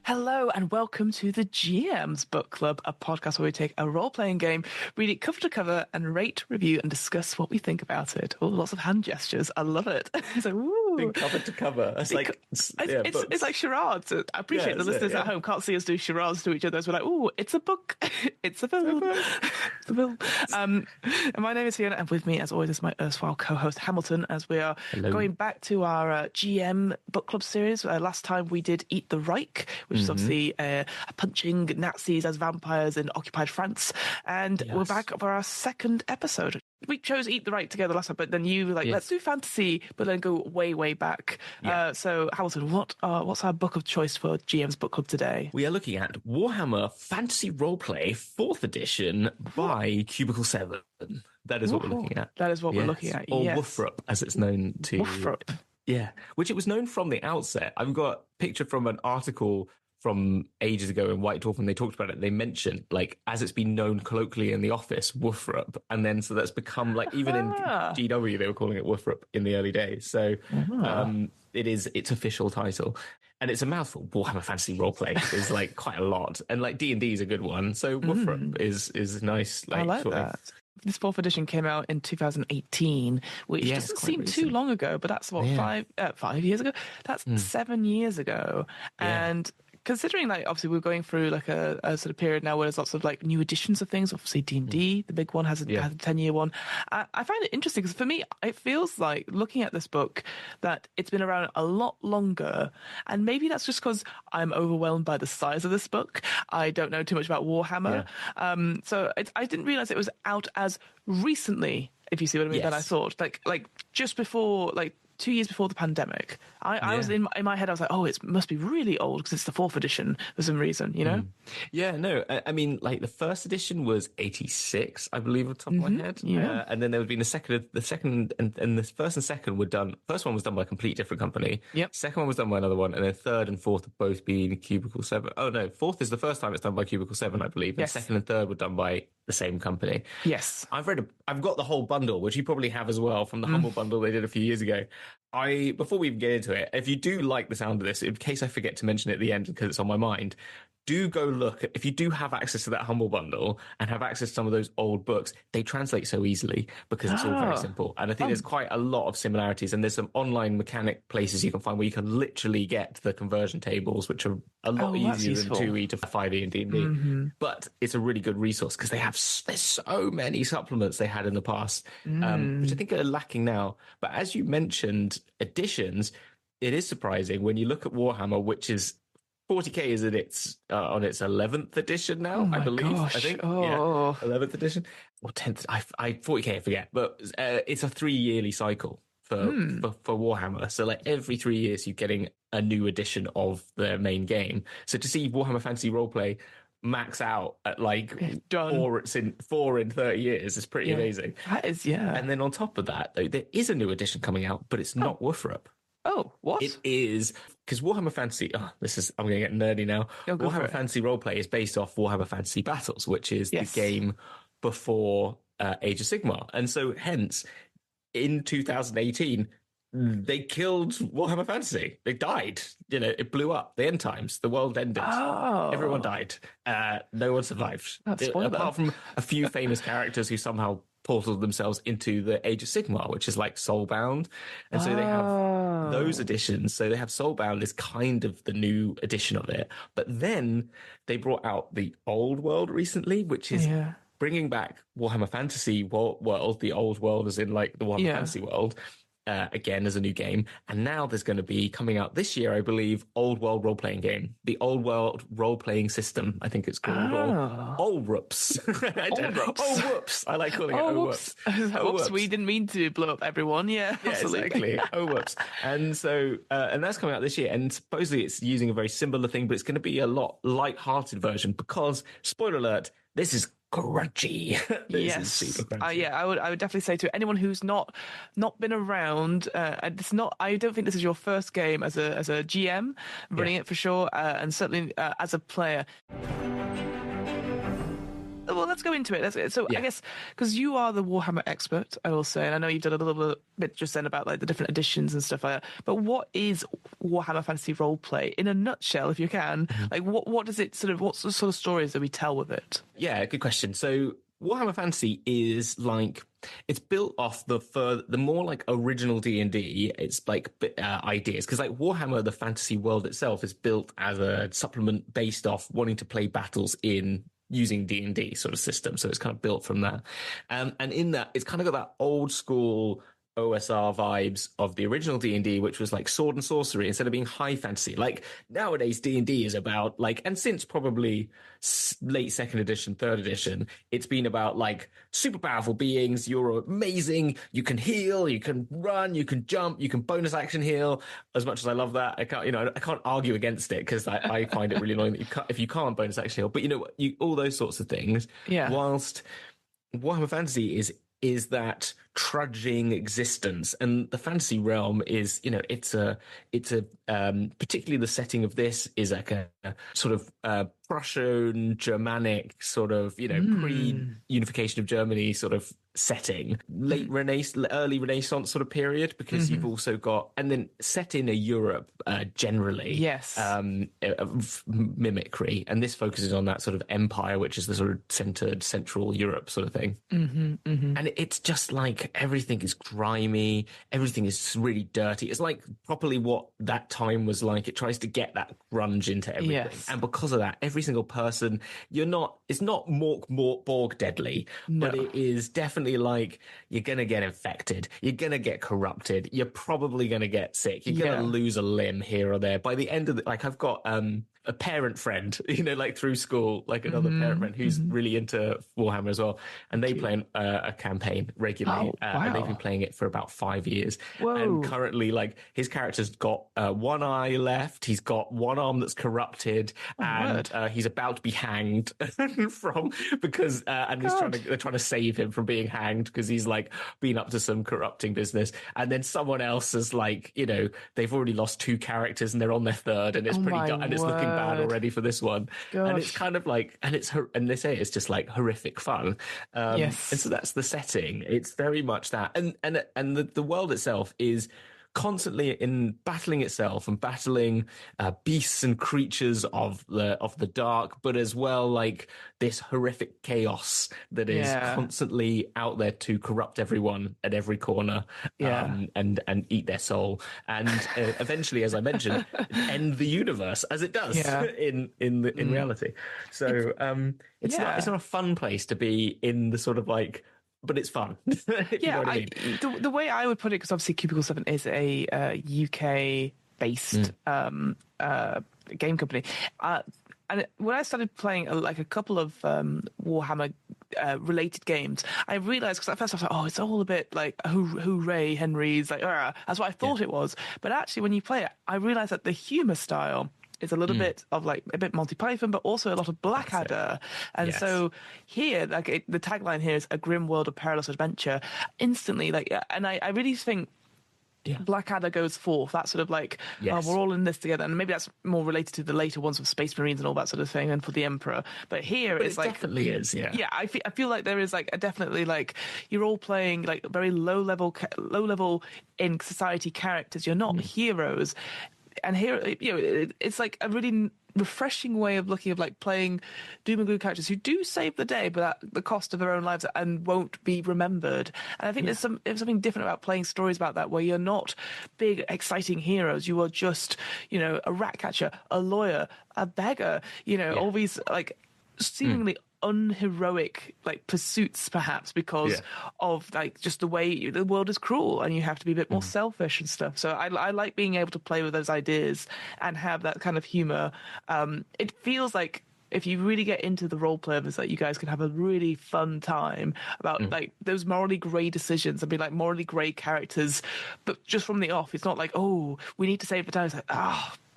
Hello and welcome to the GM's Book Club, a podcast where we take a role-playing game, read it cover to cover, and rate, review, and discuss what we think about it. Oh, lots of hand gestures. I love it. It's like, woo. Cover to cover. It's like charades. I appreciate the listeners at home can't see us do charades to each other. So we're like, oh, it's a book. It's a film. It's a film. And my name is Fiona, and with me, as always, is my erstwhile co-host Hamilton, as we are going back to our GM Book Club series. Last time we did Eat the Reich, which is obviously punching Nazis as vampires in occupied France. And we're back for our second episode. We chose Eat the Reich together last time, but then you were like, let's do fantasy, but then go way, way back. So, Hamilton, what's our book of choice for GM's Book Club today? We are looking at Warhammer Fantasy Roleplay 4th edition by Cubicle 7. That is what we're looking at. That is what we're looking at, Or WFRP, as it's known to. WFRP. Yeah, which it was known from the outset. I've got a picture from an article from ages ago in White Dwarf when they talked about it. They mentioned, like, as it's been known colloquially in the office, WFRP. And then so that's become, like, even in GW, they were calling it WFRP in the early days. So it's its official title. And it's a mouthful. Warhammer Fantasy Roleplay is, like, quite a lot. And, like, D&D is a good one. So WFRP is nice. Like, I like that. This 4th edition came out in 2018, which doesn't seem recent. Too long ago, but that's what, 5 years ago? That's 7 years ago. And considering, like, obviously we're going through like a sort of period now where there's lots of like new editions of things. Obviously D&D, the big one, has a 10-year one. I find it interesting because for me, it feels like looking at this book that it's been around a lot longer. And maybe that's just because I'm overwhelmed by the size of this book. I don't know too much about Warhammer. So I didn't realize it was out as recently, if you see what I mean, than I thought. Like just before, like, 2 years before the pandemic. I was in my head, I was like, oh, it must be really old because it's the 4th edition for some reason, you know? Yeah, no, I mean, like, the first edition was 86, I believe, off the top of my head. And then there would be the second and the first and second were done. First one was done by a complete different company. Second one was done by another one. And then third and fourth have both been Cubicle 7. Oh, no, fourth is the first time it's done by Cubicle 7, I believe. And second and third were done by the same company. Yes. I've got the whole bundle, which you probably have as well, from the Humble bundle they did a few years ago. Before we even get into it, if you do like the sound of this, in case I forget to mention it at the end because it's on my mind, do go look. If you do have access to that Humble bundle and have access to some of those old books, they translate so easily because it's all very simple. And I think there's quite a lot of similarities. And there's some online mechanic places you can find where you can literally get the conversion tables, which are a lot easier than 2E to 5E and D&D. But it's a really good resource because there's so many supplements they had in the past, which I think are lacking now. But as you mentioned, editions, it is surprising when you look at Warhammer, which is 40k is in its on its 11th edition now, I believe. Gosh. I think 11th edition or 10th. I 40k, I forget, but it's a 3 yearly cycle for Warhammer. So like every 3 years, you're getting a new edition of the main game. So to see Warhammer Fantasy Roleplay max out at like 4 in 30 years is pretty amazing. That is, And then on top of that, though, there is a new edition coming out, but it's not WFRP. Oh, what? It is, because Warhammer Fantasy, I'm going to get nerdy now. Warhammer Fantasy Roleplay is based off Warhammer Fantasy Battles, which is the game before Age of Sigmar. And so hence, in 2018, they killed Warhammer Fantasy. They died. You know, it blew up. The end times. The world ended. Everyone died. No one survived. Apart from a few famous characters who somehow portaled themselves into the Age of Sigmar, which is like Soulbound. And so they have those editions. So they have Soulbound is kind of the new edition of it. But then they brought out the Old World recently, which is bringing back Warhammer Fantasy world, the old world as in like the Warhammer Fantasy world, again as a new game. And now there's going to be coming out this year, I believe, Old World role-playing game. The Old World role-playing system, I think it's called. Or Old Whoops. Oh, whoops. I like calling it Oh Whoops. Whoops, we didn't mean to blow up everyone. Yeah, exactly. Oh Whoops. And so, and that's coming out this year. And supposedly it's using a very similar thing, but it's going to be a lot light-hearted version because, spoiler alert, this is crunchy. I would definitely say to anyone who's not been around, it's not. I don't think this is your first game as a GM running it for sure, and certainly as a player. well, let's go into it. So I guess because you are the Warhammer expert, I will say, and I know you've done a little bit just then about like the different editions and stuff like that. But what is Warhammer Fantasy Roleplay in a nutshell, if you can? Like, what does it what's the sort of stories that we tell with it? Yeah, good question. So Warhammer Fantasy is like, it's built off the more like original D&D. It's like ideas, because like Warhammer, the fantasy world itself, is built as a supplement based off wanting to play battles in using D&D sort of system. So it's kind of built from that. And in that, it's kind of got that old school OSR vibes of the original D&D, which was like sword and sorcery instead of being high fantasy. Like nowadays, D&D is about like, and since probably late second edition, third edition, it's been about like super powerful beings. You're amazing. You can heal, you can run, you can jump, you can bonus action heal. As much as I love that, I can't argue against it, because I find it really annoying that if you can't bonus action heal, but all those sorts of things. Yeah. Whilst Warhammer Fantasy is that trudging existence, and the fantasy realm is, it's a particularly the setting of this is like a sort of Prussian Germanic sort of pre-unification of Germany sort of setting, early Renaissance sort of period, because you've also got, and then set in a Europe generally, mimicry, and this focuses on that sort of empire, which is the sort of centered Central Europe sort of thing, and it's just like everything is grimy, everything is really dirty. It's like properly what that time was like. It tries to get that grunge into everything, and because of that, every single person, it's not Borg deadly, but it is definitely like you're gonna get infected, you're gonna get corrupted, you're probably gonna get sick, you're gonna lose a limb here or there. By the end of I've got a parent friend, like through school, like another parent friend who's really into Warhammer as well, and they play a campaign regularly, and they've been playing it for about 5 years. Whoa. And currently, like, his character's got one eye left, he's got one arm that's corrupted, and he's about to be hanged because they're trying to save him from being hanged because he's like been up to some corrupting business. And then someone else is like, they've already lost 2 characters and they're on their third, and it's and it's looking bad already for this one. Gosh. And it's kind of like, and they say it's just like horrific fun. And so that's the setting. It's very much that, and the world itself is constantly in battling itself and battling beasts and creatures of the dark, but as well like this horrific chaos that is constantly out there to corrupt everyone at every corner, and eat their soul, and eventually, as I mentioned, end the universe as it does in reality. So it's not a fun place to be in, the sort of like, but it's fun. You know what I mean? The way I would put it, because obviously Cubicle 7 is a UK-based game company. And when I started playing like a couple of Warhammer related games, I realized, because at first I was like, oh, it's all a bit like hooray, Henry's, like, that's what I thought it was. But actually, when you play it, I realized that the humor style is a little bit of like a bit Monty Python, but also a lot of Blackadder. And so here, like the tagline here is a grim world of perilous adventure. Instantly, like, and I really think Blackadder goes forth. That sort of like, we're all in this together. And maybe that's more related to the later ones with Space Marines and all that sort of thing, and for the Emperor. But here it's like, definitely is, yeah. I feel like there is like definitely like you're all playing like very low level in society characters. You're not heroes. And here, it's like a really refreshing way of looking at like playing doom and gloom characters who do save the day, but at the cost of their own lives and won't be remembered. And I think there's something different about playing stories about that, where you're not big, exciting heroes. You are just, a rat catcher, a lawyer, a beggar, all these like seemingly unheroic like pursuits, perhaps because of like just the way the world is cruel and you have to be a bit more selfish and stuff. So I like being able to play with those ideas and have that kind of humor. It feels like if you really get into the role play of this, like you guys can have a really fun time about like those morally grey decisions and be like morally grey characters, but just from the off, it's not like, oh, we need to save the town. It's like,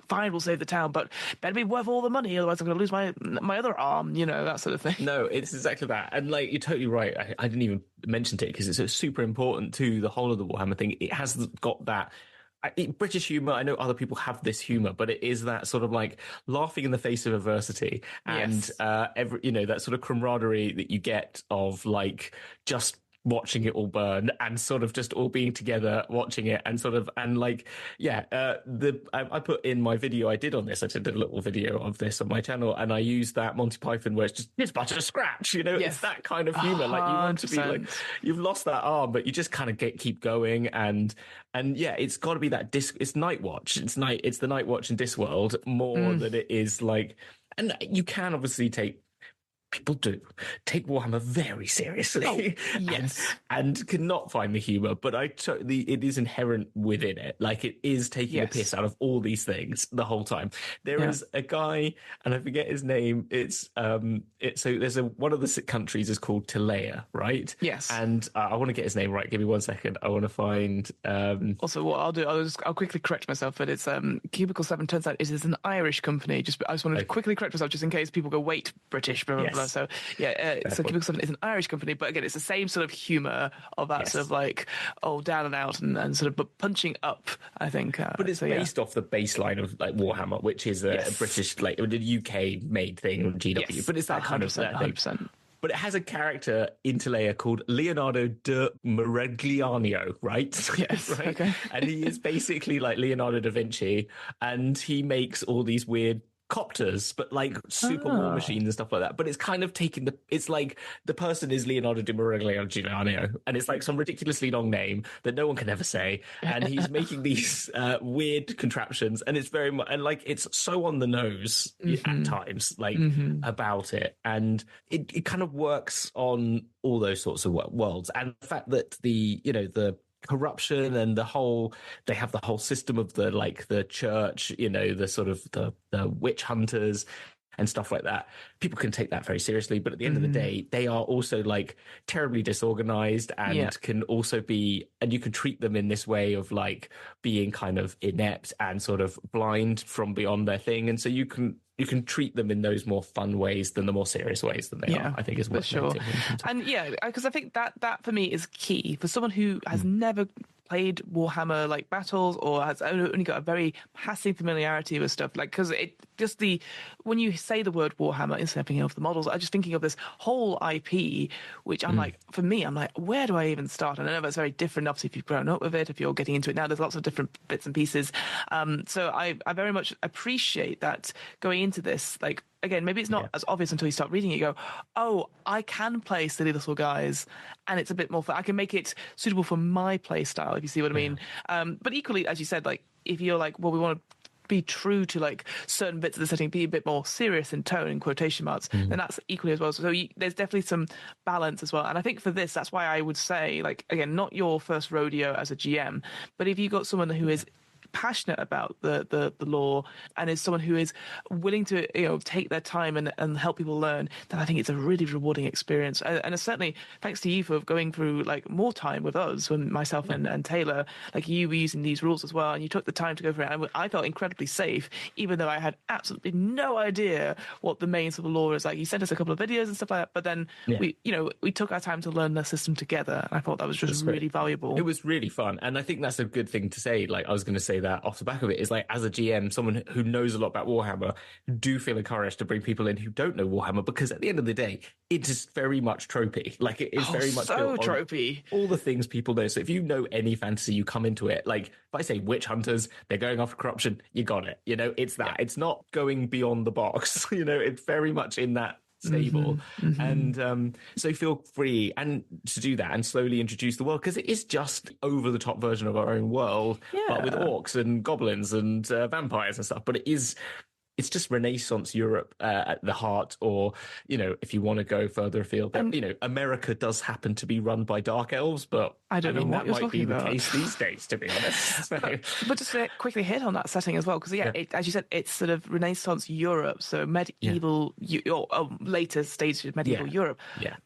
fine, we'll save the town, but better be worth all the money, otherwise I'm going to lose my other arm, that sort of thing. No, it's exactly that. And like, you're totally right. I didn't even mention it because it's super important to the whole of the Warhammer thing. It has got that British humor, I know other people have this humor, but it is that sort of like laughing in the face of adversity and that sort of camaraderie that you get of like just watching it all burn and sort of just all being together watching it and sort of I put in my video I did on this. I did a little video of this on my channel and I used that Monty Python where it's but a scratch, it's that kind of humor. 100%. Like you want to be like you've lost that arm but you just kind of keep going and it's got to be that it's Night Watch. It's the Night Watch in Discworld more than it is like, and you can obviously people do take Warhammer very seriously and cannot find the humor, but it is inherent within it. Like it is taking the piss out of all these things the whole time. There is a guy, and I forget his name. It's so there's one of the countries is called Tilea, right? Yes. And I want to get his name right. Give me 1 second. I want to find. Also, what I'll do, I'll quickly correct myself. But it's Cubicle 7 turns out it is an Irish company. I just wanted to quickly correct myself, just in case people go, wait, British, blah blah blah. So Cubicle 7 is an Irish company, but again, it's the same sort of humor of that sort of like down and out and sort of but punching up. I think, but it's based off the baseline of like Warhammer, which is a British like a UK made thing, GW. But it's that kind of 100%. But it has a character in Tilea called Leonardo de Merigliano, right? Yes. Right? Okay. And he is basically like Leonardo da Vinci, and he makes all these weird copters, but like super war machines and stuff like that. But it's kind of it's like the person is Leonardo di Merigliano, and it's like some ridiculously long name that no one can ever say. And he's making these weird contraptions, and it's very much, and like it's so on the nose at times, like about it. And it kind of works on all those sorts of worlds. And the fact that the corruption and they have the whole system of the church, the sort of the witch hunters and stuff like that. People can take that very seriously, but at the end of the day, they are also like terribly disorganized and can also be, and you can treat them in this way of like being kind of inept and sort of blind from beyond their thing. And so you can treat them in those more fun ways than the more serious ways than they are, I think is what sure. And because I think that for me is key for someone who has never played Warhammer like battles or has only got a very passing familiarity with stuff, like because it just when you say the word Warhammer, instead of thinking of the models, I'm just thinking of this whole IP, which I'm like, for me, I'm like, where do I even start? And I know that's very different, obviously, if you've grown up with it, if you're getting into it now, there's lots of different bits and pieces. So I very much appreciate that going into this, like, again, maybe it's not as obvious until you start reading it. You go, oh, I can play silly little guys, and it's a bit more fun. I can make it suitable for my play style, if you see what I mean. But equally, as you said, like, if you're like, well, we want to be true to like certain bits of the setting, be a bit more serious in tone, in quotation marks, then that's equally as well. So there's definitely some balance as well. And I think for this, that's why I would say, like, again, not your first rodeo as a GM, but if you've got someone who is passionate about the lore and is someone who is willing to take their time and help people learn, then I think it's a really rewarding experience. And it's certainly thanks to you for going through like more time with us, when myself and Taylor, like you were using these rules as well, and you took the time to go through it. And I felt incredibly safe, even though I had absolutely no idea what the main sort of lore is like. You sent us a couple of videos and stuff like that, but then we took our time to learn the system together, and I thought that was just really valuable. It was really fun, and I think that's a good thing to say. Like, I was going to say that off the back of it is, like, as a GM, someone who knows a lot about Warhammer, do feel encouraged to bring people in who don't know Warhammer, because at the end of the day, it is very much tropey. Like, it is very much so tropey. All the things people know. So if you know any fantasy, you come into it, like, if I say witch hunters, they're going after corruption, you got it. It's that. It's not going beyond the box. It's very much in that stable. And so feel free and to do that and slowly introduce the world, because it is just over the top version of our own world, but with orcs and goblins and vampires and stuff. But it's just Renaissance Europe at the heart, or, if you want to go further afield, America does happen to be run by dark elves, but I don't know what you're talking about. That might be the case these days, to be honest. So. But just to quickly hit on that setting as well, because as you said, it's sort of Renaissance Europe, so medieval, or later stages of medieval Europe,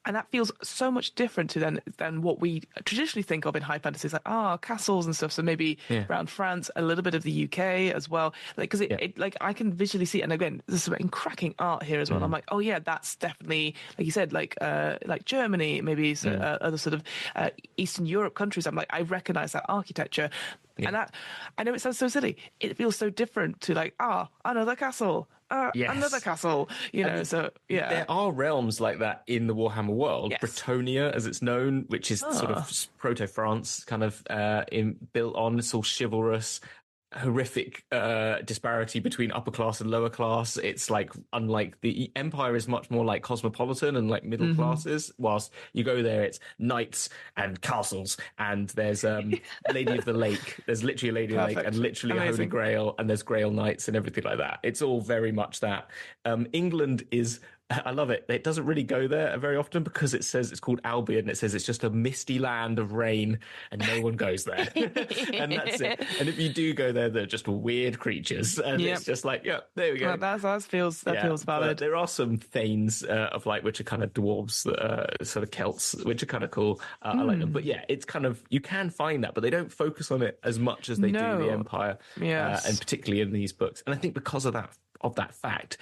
and that feels so much different to than what we traditionally think of in high fantasies, like castles and stuff. So maybe around France, a little bit of the UK as well, like, because like I can visually easily see. And again, there's some cracking art here as well. I'm like, oh yeah, that's definitely, like you said, like Germany, maybe other sort of Eastern Europe countries. I'm like, I recognize that architecture. Yeah. And that, I know it sounds so silly. It feels so different to like, another castle. Another castle, you know. So yeah, there are realms like that in the Warhammer world. Yes. Bretonnia, as it's known, which is sort of proto-France, kind of built on. It's all chivalrous. Horrific disparity between upper class and lower class. It's like, unlike the Empire is much more like cosmopolitan and like middle classes, whilst you go there it's knights and castles, and there's Lady of the Lake, there's literally a Lady of the Lake and literally a Holy Grail, and there's Grail Knights and everything like that. It's all very much that. England is, I love it. It doesn't really go there very often because it says it's called Albion. It says it's just a misty land of rain and no one goes there. And that's it. And if you do go there, they're just weird creatures. And it's just like, yeah, there we go. Well, that feels valid. But there are some Thanes of like, which are kind of dwarves, sort of Celts, which are kind of cool. I like them. But yeah, it's kind of, you can find that, but they don't focus on it as much as they do the Empire. Yes. And particularly in these books. And I think because of that fact,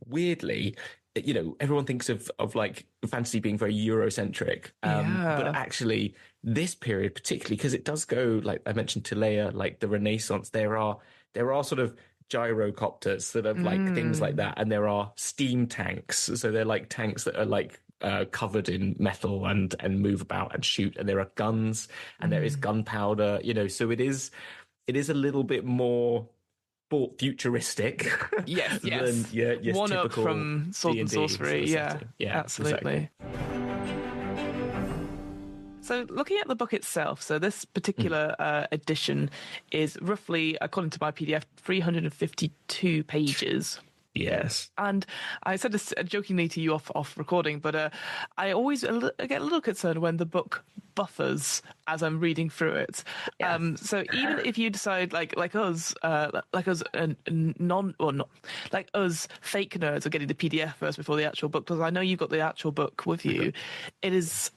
weirdly, you know, everyone thinks of like fantasy being very Eurocentric, but actually this period particularly, because it does go, like I mentioned, Tilea, like the Renaissance, there are sort of gyrocopters, sort of like things like that, and there are steam tanks, so they're like tanks that are like covered in metal and move about and shoot, and there are guns and there is gunpowder, you know, so it is a little bit more futuristic. Yes. Than your one typical up from Sword and Sorcery. Sort of yeah, absolutely. Exactly. So looking at the book itself, so this particular edition is roughly, according to my PDF, 352 pages. Yes. And I said this jokingly to you off recording, but I always get a little concerned when the book buffers as I'm reading through it. Yeah. So even if you decide like us fake nerds are getting the PDF first before the actual book, because I know you've got the actual book with you, it is.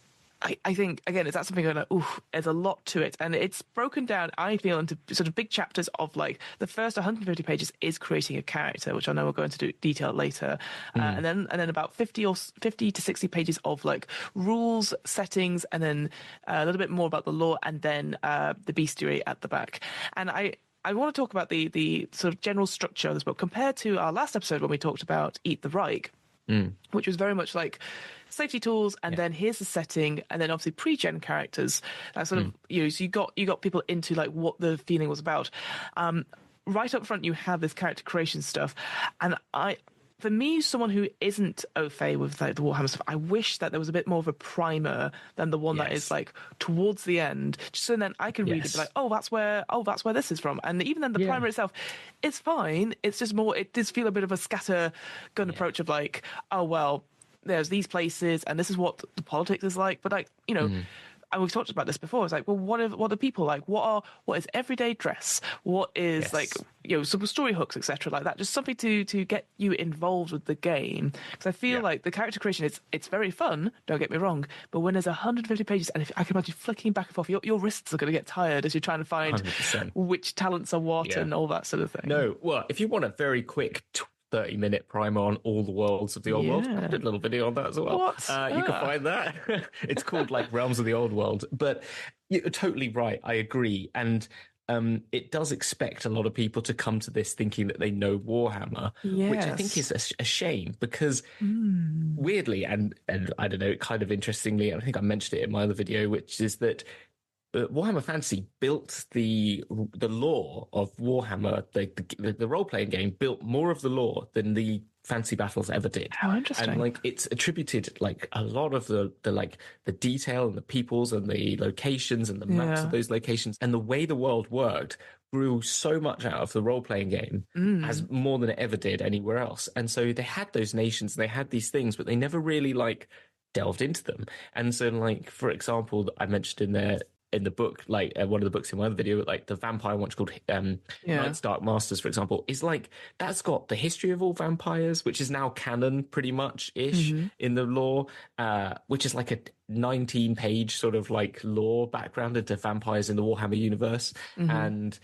I think, again, it's that something like, there's a lot to it. And it's broken down, I feel, into sort of big chapters of like the first 150 pages is creating a character, which I know we're going to do detail later. And then about 50 to 60 pages of like rules, settings, and then a little bit more about the lore, and then the bestiary at the back. And I want to talk about the sort of general structure of this book compared to our last episode when we talked about Eat the Reich, which was very much like safety tools, and then here's the setting, and then obviously pre-gen characters. That sort of, you know, so you got people into like what the feeling was about. Right up front, you have this character creation stuff, and for me, someone who isn't au fait with like the Warhammer stuff, I wish that there was a bit more of a primer than the one that is like towards the end, just so then I can read it, be like, that's where this is from. And even then, the primer itself, it's fine. It's just more. It does feel a bit of a scattergun approach of like, there's these places, and this is what the politics is like. But like, you know, and we've talked about this before. It's like, well, what are people like? What is everyday dress? What is like, you know, some story hooks, etc. like that. Just something to get you involved with the game. Because I feel like the character creation it's very fun. Don't get me wrong. But when there's 150 pages, and if I can imagine flicking back and forth, your wrists are going to get tired as you're trying to find 100%. Which talents are what and all that sort of thing. No, well, if you want a very quick 30-minute primer on all the worlds of the old world. I did a little video on that as well. You can find that. It's called like Realms of the Old World. But you're totally right. I agree. And it does expect a lot of people to come to this thinking that they know Warhammer, which I think is a shame, because weirdly, and I don't know, kind of interestingly, I think I mentioned it in my other video, which is that Warhammer Fantasy built the lore of Warhammer, the role-playing game built more of the lore than the Fantasy Battles ever did. How interesting. And like it's attributed like a lot of the like the detail and the peoples and the locations and the maps of those locations and the way the world worked grew so much out of the role-playing game as more than it ever did anywhere else. And so they had those nations, they had these things, but they never really like delved into them. And so like, for example, I mentioned in the book, like one of the books in my other video, like the vampire one called Night's Dark Masters, for example, is like, that's got the history of all vampires, which is now canon pretty much ish in the lore, which is like a 19-page sort of like lore background into vampires in the Warhammer universe. And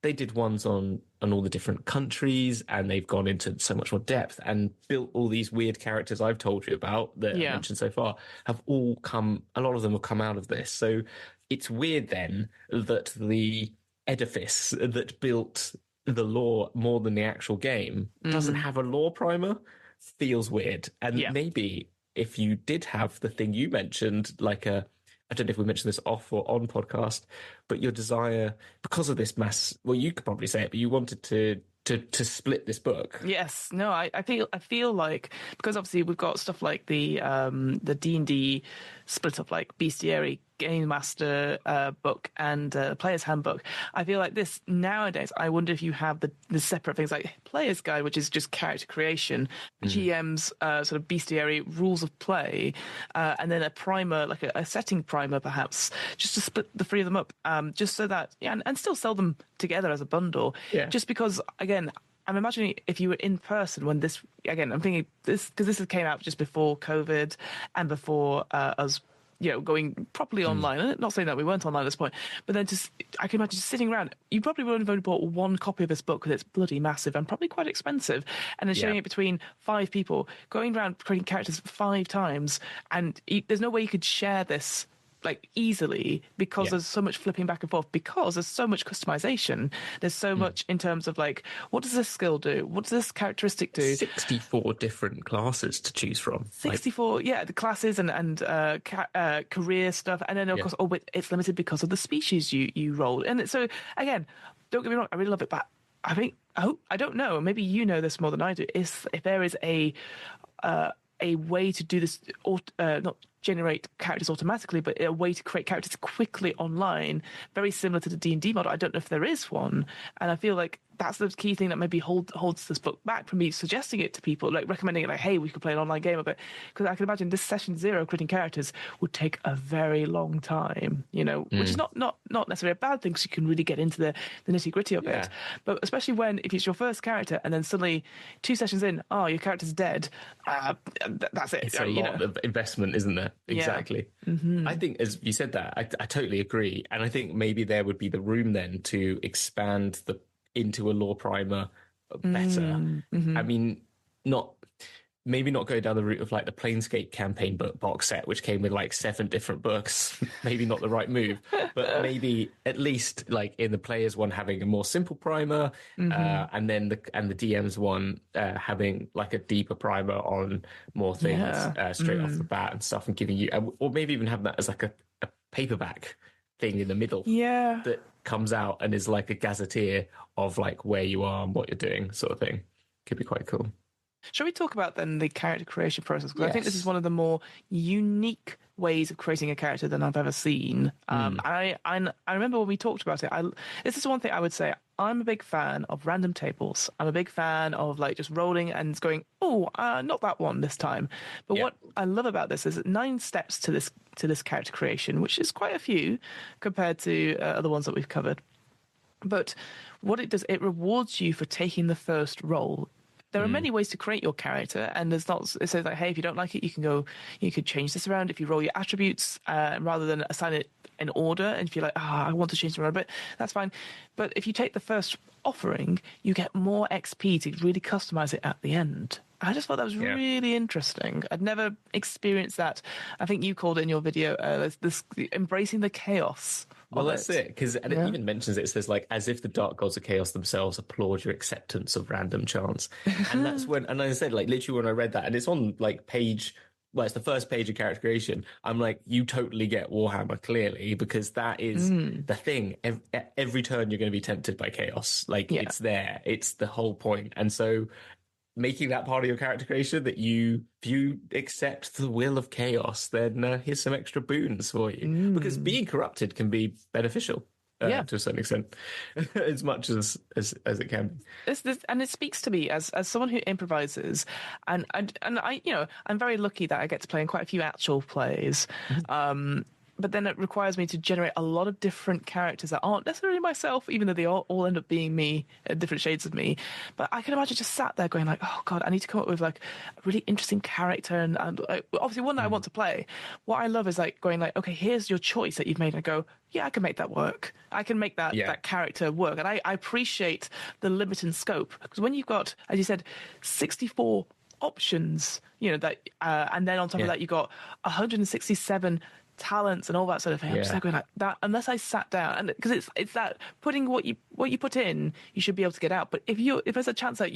they did ones on all the different countries, and they've gone into so much more depth and built all these weird characters I've told you about that I mentioned so far have all come, a lot of them have come out of this. So it's weird then that the edifice that built the lore more than the actual game doesn't have a lore primer. Feels weird. And maybe if you did have the thing you mentioned, like I don't know if we mentioned this off or on podcast, but your desire, because of this well, you could probably say it, but you wanted to split this book. Yes, no, I feel like, because obviously we've got stuff like the D&D split up, like Bestiary Game Master book and Player's Handbook. I feel like this nowadays, I wonder if you have the separate things like Player's Guide, which is just character creation, GM's sort of Bestiary rules of play, and then a primer, like a setting primer perhaps, just to split the three of them up, just so that, and still sell them together as a bundle. Yeah. Just because, again, I'm imagining if you were in person when this, again, I'm thinking this, because this came out just before COVID and before us, going properly online. And not saying that we weren't online at this point, but then I can imagine just sitting around. You probably would have only bought one copy of this book because it's bloody massive and probably quite expensive. And then sharing it between 5 people, going around creating characters 5 times, and there's no way you could share this like easily because there's so much flipping back and forth, because there's so much customization. There's so much in terms of like, what does this skill do? What does this characteristic do? 64 different classes to choose from. 64, the classes and career stuff. And then, of course, it's limited because of the species you roll. And so, again, don't get me wrong, I really love it, but I don't know, maybe you know this more than I do, is if there is a way to do this, not generate characters automatically, but a way to create characters quickly online, very similar to the D&D model. I don't know if there is one, and I feel like that's the key thing that maybe holds this book back from me suggesting it to people, like recommending it, like, hey, we could play an online game of it, because I can imagine this session 0 creating characters would take a very long time, which is not necessarily a bad thing, because you can really get into the nitty gritty of it. But especially if it's your first character and then suddenly 2 sessions in, your character's dead, that's it. It's a lot of investment, isn't there? Exactly. I think, as you said that, I totally agree, and I think maybe there would be the room then to expand into a lore primer better. I mean, maybe not go down the route of like the Planescape campaign box set, which came with like 7 different books. Maybe not the right move, but maybe at least like in the players one having a more simple primer, and then the DM's one having like a deeper primer on more things straight off the bat and stuff, and giving you, or maybe even have that as like a paperback thing in the middle that comes out and is like a gazetteer of like where you are and what you're doing, sort of thing. Could be quite cool. Shall we talk about then the character creation process? Because I think this is one of the more unique ways of creating a character than I've ever seen. I remember when we talked about it, this is one thing I would say. I'm a big fan of random tables. I'm a big fan of like just rolling and going, not that one this time. But what I love about this is 9 steps to this character creation, which is quite a few compared to other ones that we've covered. But what it does, it rewards you for taking the first roll. There are many ways to create your character, and it says like, hey, if you don't like it, you could change this around. If you roll your attributes rather than assign it in order, and if you're like, I want to change it around a bit, that's fine. But if you take the first offering, you get more XP to really customize it at the end. I just thought that was really interesting. I'd never experienced that. I think you called it in your video this embracing the chaos. Well, that's it, because it even mentions it. It says, like, as if the dark gods of chaos themselves applaud your acceptance of random chance. And that's when, and I said, like, literally when I read that, and it's on, like, it's the first page of character creation, I'm like, you totally get Warhammer, clearly, because that is the thing. Every turn you're going to be tempted by chaos. Like, it's there. It's the whole point. And so making that part of your character creation, that if you accept the will of chaos, then here's some extra boons for you. Because being corrupted can be beneficial to a certain extent, as much as it can be. And it speaks to me as someone who improvises, and I I'm very lucky that I get to play in quite a few actual plays. but then it requires me to generate a lot of different characters that aren't necessarily myself, even though they all end up being me, different shades of me. But I can imagine just sat there going like, oh God, I need to come up with like a really interesting character and obviously one that I want to play. What I love is like going like, okay, here's your choice that you've made. And I go, yeah, I can make that work. I can make that character work. And I appreciate the limited scope, because when you've got, as you said, 64 options, that, and then on top of that, you've got 167 talents and all that sort of thing. I'm just like going like that. Unless I sat down, and because it's that putting what you put in, you should be able to get out. But if there's a chance that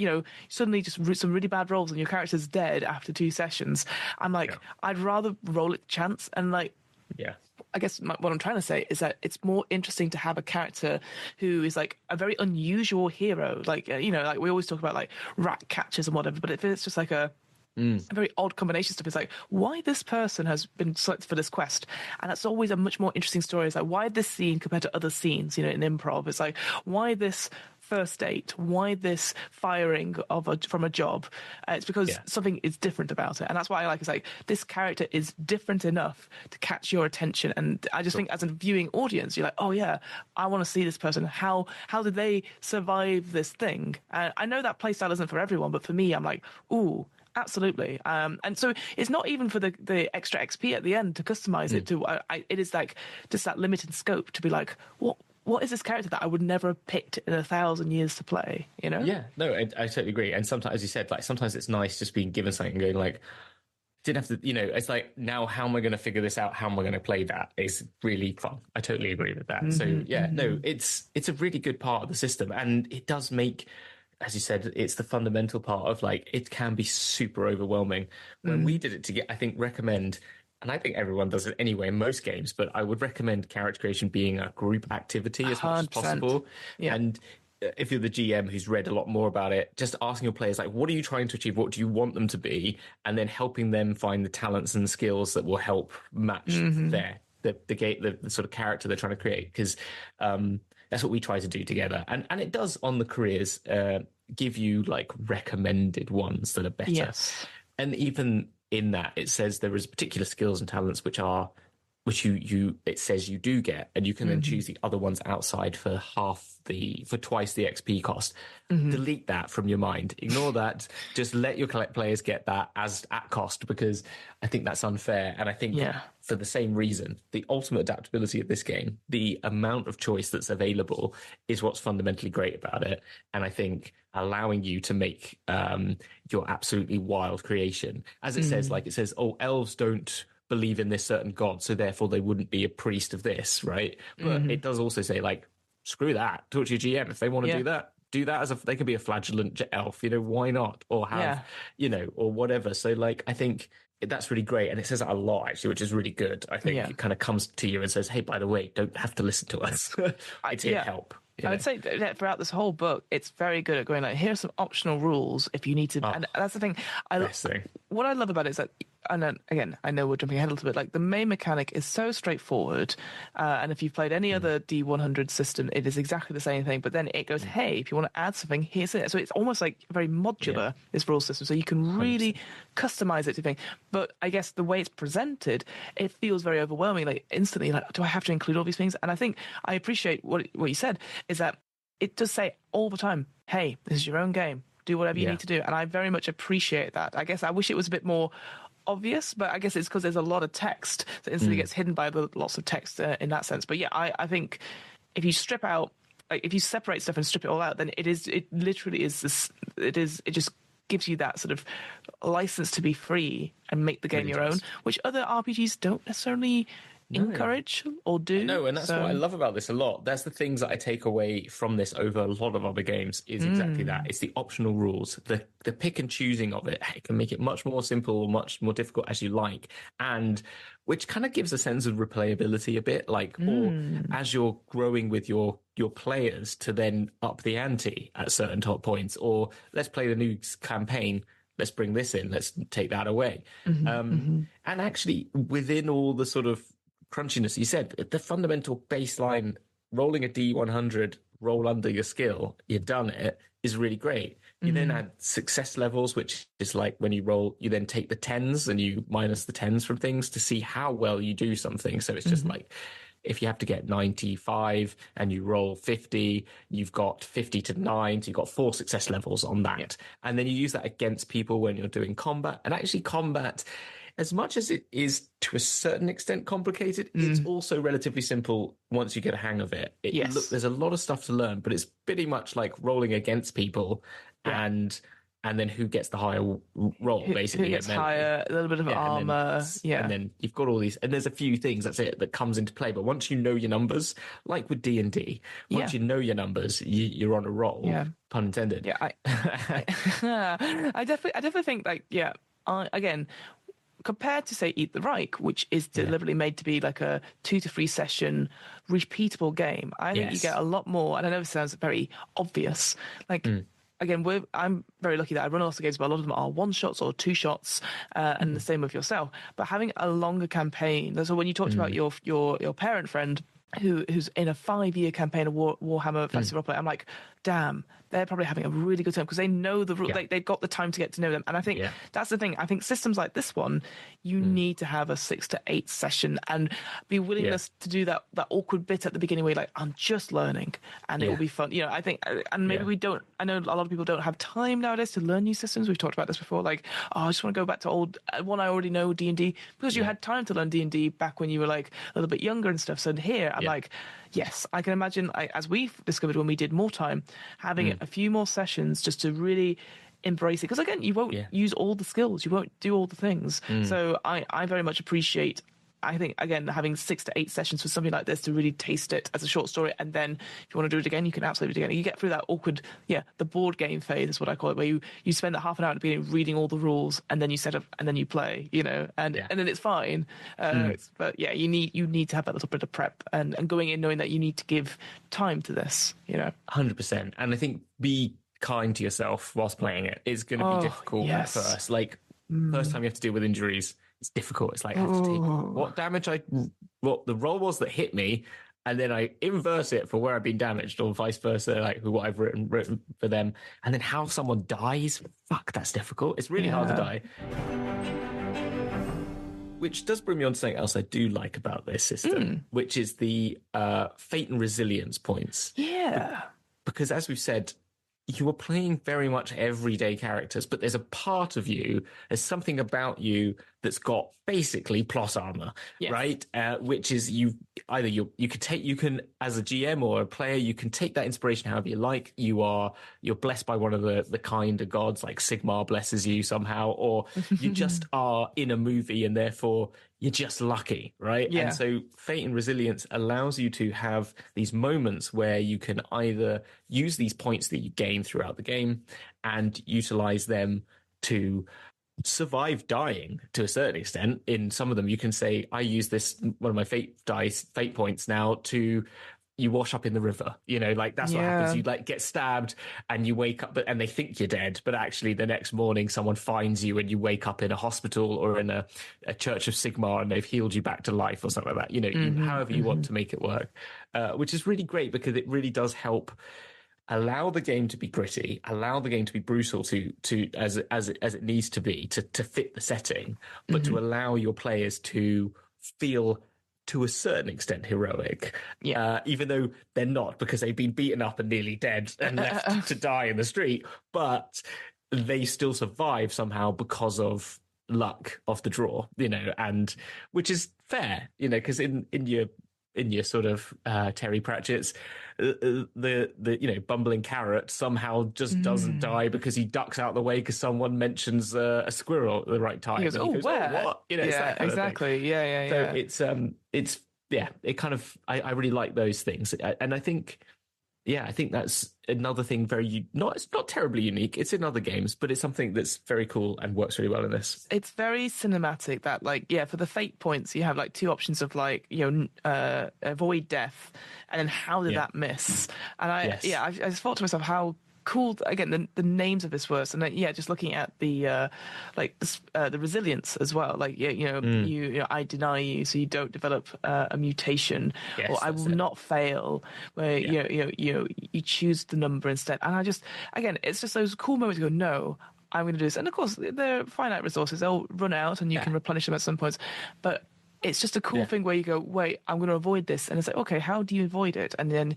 suddenly just some really bad rolls and your character's dead after 2 sessions, I'm like, I'd rather roll it chance and like. Yeah. I guess what I'm trying to say is that it's more interesting to have a character who is like a very unusual hero. Like, like we always talk about like rat catchers and whatever, but if it's just like a very odd combination stuff, it's like, why this person has been selected for this quest? And that's always a much more interesting story. It's like, why this scene compared to other scenes, in improv? It's like, why this first date? Why this firing from a job? It's because something is different about it. And that's why I like, it's like, this character is different enough to catch your attention. And I just think as a viewing audience, you're like, oh yeah, I want to see this person. How did they survive this thing? I know that playstyle isn't for everyone, but for me, I'm like, ooh, absolutely. And so it's not even for the extra XP at the end to customize it to, it is like just that limited scope to be like, what is this character that I would never have picked in 1,000 years to play, Yeah, no, I totally agree. And sometimes, as you said, like sometimes it's nice just being given something and going like, didn't have to, it's like, now how am I going to figure this out? How am I going to play that? It's really fun. I totally agree with that. So no, it's a really good part of the system, and it does make, as you said, it's the fundamental part of like, it can be super overwhelming. When we did it I think recommend, and I think everyone does it anyway in most games, but I would recommend character creation being a group activity as much as possible. Yeah. And if you're the GM who's read a lot more about it, just asking your players, like, what are you trying to achieve? What do you want them to be? And then helping them find the talents and skills that will help match the sort of character they're trying to create. Because that's what we try to do together. And it does, on the careers, give you like recommended ones that are better. Yes. And even in that, it says there is particular skills and talents which you it says you do get, and you can then choose the other ones outside for twice the XP cost. Delete that from your mind. Ignore that. Just let your players get that as at cost, because I think that's unfair. And I think for the same reason, the ultimate adaptability of this game, the amount of choice that's available, is what's fundamentally great about it. And I think allowing you to make your absolutely wild creation, as it says, like it says, oh, elves don't believe in this certain god, so therefore they wouldn't be a priest of this, right? But it does also say, like, screw that. Talk to your GM if they want to do that as they could be a flagellant elf, why not? Or have, or whatever. So, like, I think that's really great. And it says that a lot, actually, which is really good. I think it kind of comes to you and says, hey, by the way, don't have to listen to us. It's here to help. I would say that throughout this whole book, it's very good at going like, here are some optional rules if you need to. And that's the thing. What I love about it is that, and then, again, I know we're jumping ahead a little bit, like the main mechanic is so straightforward. And if you've played any other D100 system, it is exactly the same thing. But then it goes, hey, if you want to add something, here's it. So it's almost like very modular, this rule system. So you can really customize it to things. But I guess the way it's presented, it feels very overwhelming. Like instantly, like, do I have to include all these things? And I think I appreciate what you said, is that it does say all the time, hey, this is your own game. Do whatever you need to do. And I very much appreciate that. I guess I wish it was a bit more obvious, but I guess it's because there's a lot of text that instantly gets hidden by the lots of text in that sense. But yeah, I think if you strip out, like if you separate stuff and strip it all out, then it literally is this, it just gives you that sort of license to be free and make the game your own, which other RPGs don't necessarily encourage or do. No, and that's what I love about this a lot. That's the things that I take away from this over a lot of other games, is exactly that. It's the optional rules, the pick and choosing of it. It can make it much more simple or much more difficult as you like, and which kind of gives a sense of replayability a bit, like, or as you're growing with your players to then up the ante at certain top points, or let's play the new campaign, let's bring this in, let's take that away. And actually, within all the sort of crunchiness, you said, the fundamental baseline, rolling a D100 roll under your skill, you've done it, is really great. You then add success levels, which is like when you roll, you then take the 10s and you minus the 10s from things to see how well you do something. So it's just like, if you have to get 95 and you roll 50, you've got 50 to 9, so you've got 4 success levels on that. Yeah. And then you use that against people when you're doing combat. And actually combat, as much as it is to a certain extent complicated, it's also relatively simple once you get a hang of it. Look, there's a lot of stuff to learn, but it's pretty much like rolling against people and then who gets the higher roll, basically. Who gets higher, a little bit of armor. And then you've got all these, and there's a few things, that's it, that comes into play. But once you know your numbers, like with D&D, once you know your numbers, you're on a roll, pun intended. Yeah, I definitely think, like, again, compared to, say, Eat the Reich, which is deliberately made to be like a 2 to 3 session repeatable game, I think you get a lot more, and I know it sounds very obvious, like, again, I'm very lucky that I run lots of games, but a lot of them are 1-shots or 2-shots, and the same with yourself. But having a longer campaign, so when you talked about your parent friend who's in a 5-year campaign of Warhammer Fantasy Roleplay, I'm like, damn, they're probably having a really good time because they know the rules. They've got the time to get to know them. And I think that's the thing. I think systems like this one, you need to have a 6 to 8 session and be willingness to do that awkward bit at the beginning where you're like, I'm just learning and it will be fun. You know, I think, and maybe we don't, I know a lot of people don't have time nowadays to learn new systems. We've talked about this before. Like, I just want to go back to old one I already know, D&D, because you had time to learn D&D back when you were like a little bit younger and stuff. So here I'm like, yes, I can imagine, as we've discovered when we did more time, having a few more sessions just to really embrace it. Because again, you won't use all the skills, you won't do all the things. So I very much appreciate, I think, again, having 6 to 8 sessions for something like this to really taste it as a short story. And then if you want to do it again, you can absolutely do it again. You get through that awkward, the board game phase is what I call it, where you spend that half an hour at the beginning reading all the rules and then you set up and then you play, and then it's fine. But you need to have that little bit of prep and going in knowing that you need to give time to this, 100%. And I think be kind to yourself whilst playing it. It's going to be difficult at first. Like, first time you have to deal with injuries, it's difficult. It's like I have to take what damage what the roll was that hit me, and then I inverse it for where I've been damaged, or vice versa, like what I've written for them, and then how someone dies. Fuck, that's difficult. It's really hard to die. Which does bring me on to something else I do like about this system, which is the fate and resilience points. Yeah, because as we've said, you are playing very much everyday characters, but there's a part of you, there's something about you that's got basically plot armor, right? Which is you can as a GM or a player, you can take that inspiration however you like. You're blessed by one of the kinder gods, like Sigmar blesses you somehow, or you just are in a movie and therefore you're just lucky, right? Yeah. And so fate and resilience allows you to have these moments where you can either use these points that you gain throughout the game and utilize them to survive dying to a certain extent. In some of them, you can say, I use this, one of my fate points now to, you wash up in the river, like that's what happens. You like get stabbed and you wake up and they think you're dead, but actually the next morning someone finds you and you wake up in a hospital or in a church of Sigmar and they've healed you back to life or something like that. However you want to make it work, which is really great because it really does help allow the game to be gritty, allow the game to be brutal to as it needs to be to fit the setting, but to allow your players to feel to a certain extent heroic, even though they're not, because they've been beaten up and nearly dead and left to die in the street, but they still survive somehow because of luck of the draw, and which is fair, because in your sort of Terry Pratchett's, the bumbling carrot somehow just doesn't die because he ducks out the way because someone mentions a squirrel at the right time. He goes, where? What? It's that kind exactly. So it kind of, I really like those things, and I think that's another thing it's not terribly unique. It's in other games, but it's something that's very cool and works really well in this. It's very cinematic that for the fate points, you have like 2 options of avoid death, and then how did that miss? And I just thought to myself, how cool. Again, the names of this words, and just looking at the the resilience as well. Like I deny you, so you don't develop a mutation, yes, or I will not fail. Where you choose the number instead, and it's just those cool moments. You go, no, I'm going to do this, and of course they're finite resources; they'll run out, and you can replenish them at some points, but. It's just a cool thing where you go, wait, I'm going to avoid this. And it's like, okay, how do you avoid it? And then,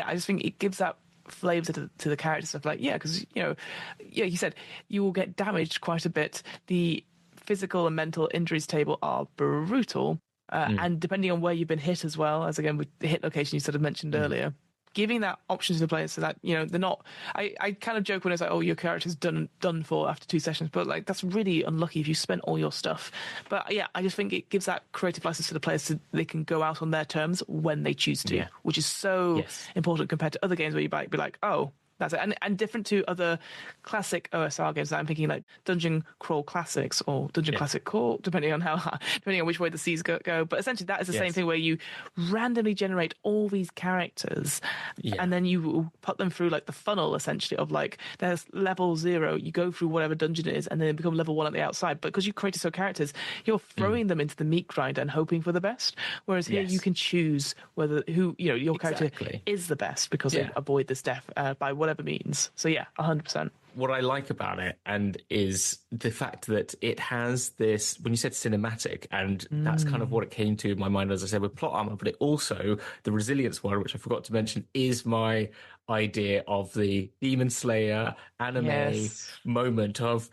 I just think it gives that flavor to the character stuff. Like, because, you said you will get damaged quite a bit. The physical and mental injuries table are brutal. And depending on where you've been hit as well, as again with the hit location you sort of mentioned earlier, giving that option to the players so that, they're not... I kind of joke when it's like, oh, your character's done for after 2 sessions, but like that's really unlucky if you spent all your stuff. But I just think it gives that creative license to the players so they can go out on their terms when they choose to, which is so important compared to other games where you might be like, oh, that's it. And different to other classic OSR games that I'm thinking like Dungeon Crawl Classics or Dungeon Classic Core, depending on which way the seas go. But essentially that is the same thing where you randomly generate all these characters and then you put them through like the funnel essentially of like there's level 0, you go through whatever dungeon it is and then they become level 1 at the outside. But because you created so characters, you're throwing them into the meat grinder and hoping for the best. Whereas here you can choose whether your character is the best because they avoid this death by whatever means. So 100%. What I like about it is the fact that it has this, when you said cinematic, and that's kind of what it came to in my mind, as I said, with plot armor, but it also, the resilience one, which I forgot to mention, is my idea of the Demon Slayer anime moment of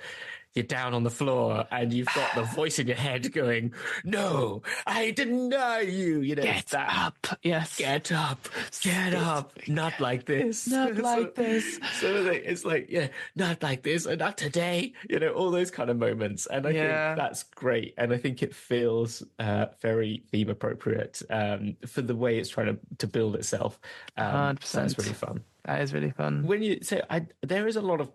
you're down on the floor and you've got the voice in your head going, no, I deny you. Get up. Yes. Get up. Get up. Not like this. Not like this. So it's like, not like this and not today. All those kind of moments. And I think that's great. And I think it feels very theme appropriate for the way it's trying to build itself. 100%. So that's really fun. That is really fun. When you say, there is a lot of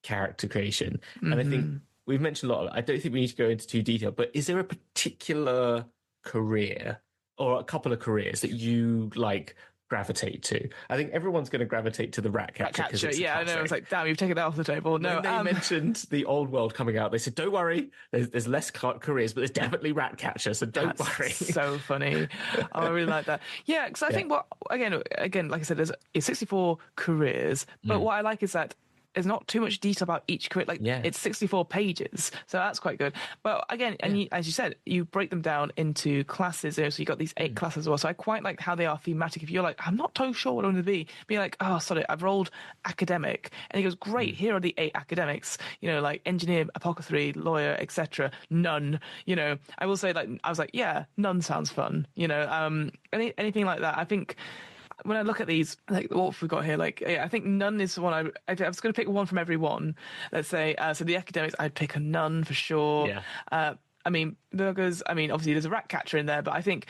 character creation, and I think we've mentioned a lot of it. I don't think we need to go into too detail, but is there a particular career or a couple of careers that you like gravitate to? I think everyone's going to gravitate to the rat catcher. I know. It's like, damn, you've taken that off the table. No, they mentioned the old world coming out. They said, don't worry, there's less careers, but there's definitely rat catcher, so don't worry. So funny. I really like that. Yeah, because I think again, like I said, there's 64 careers, but what I like is that there's not too much detail about each career. It's 64 pages, so that's quite good. But again, as you said, you break them down into classes. So you got these 8 classes as well. So I quite like how they are thematic. If you're like, I'm not totally sure what I'm going to be like, oh, sorry, I've rolled academic, and he goes, great. Here are the 8 academics. Like engineer, apothecary, lawyer, etc. None. I will say I was like, yeah, none sounds fun. Anything like that. I think. When I look at these, like what have we got here? I think none is the one I was going to pick one from every one. Let's say, so the academics, I'd pick a none for sure. Yeah. Burgers, obviously there's a rat catcher in there, but I think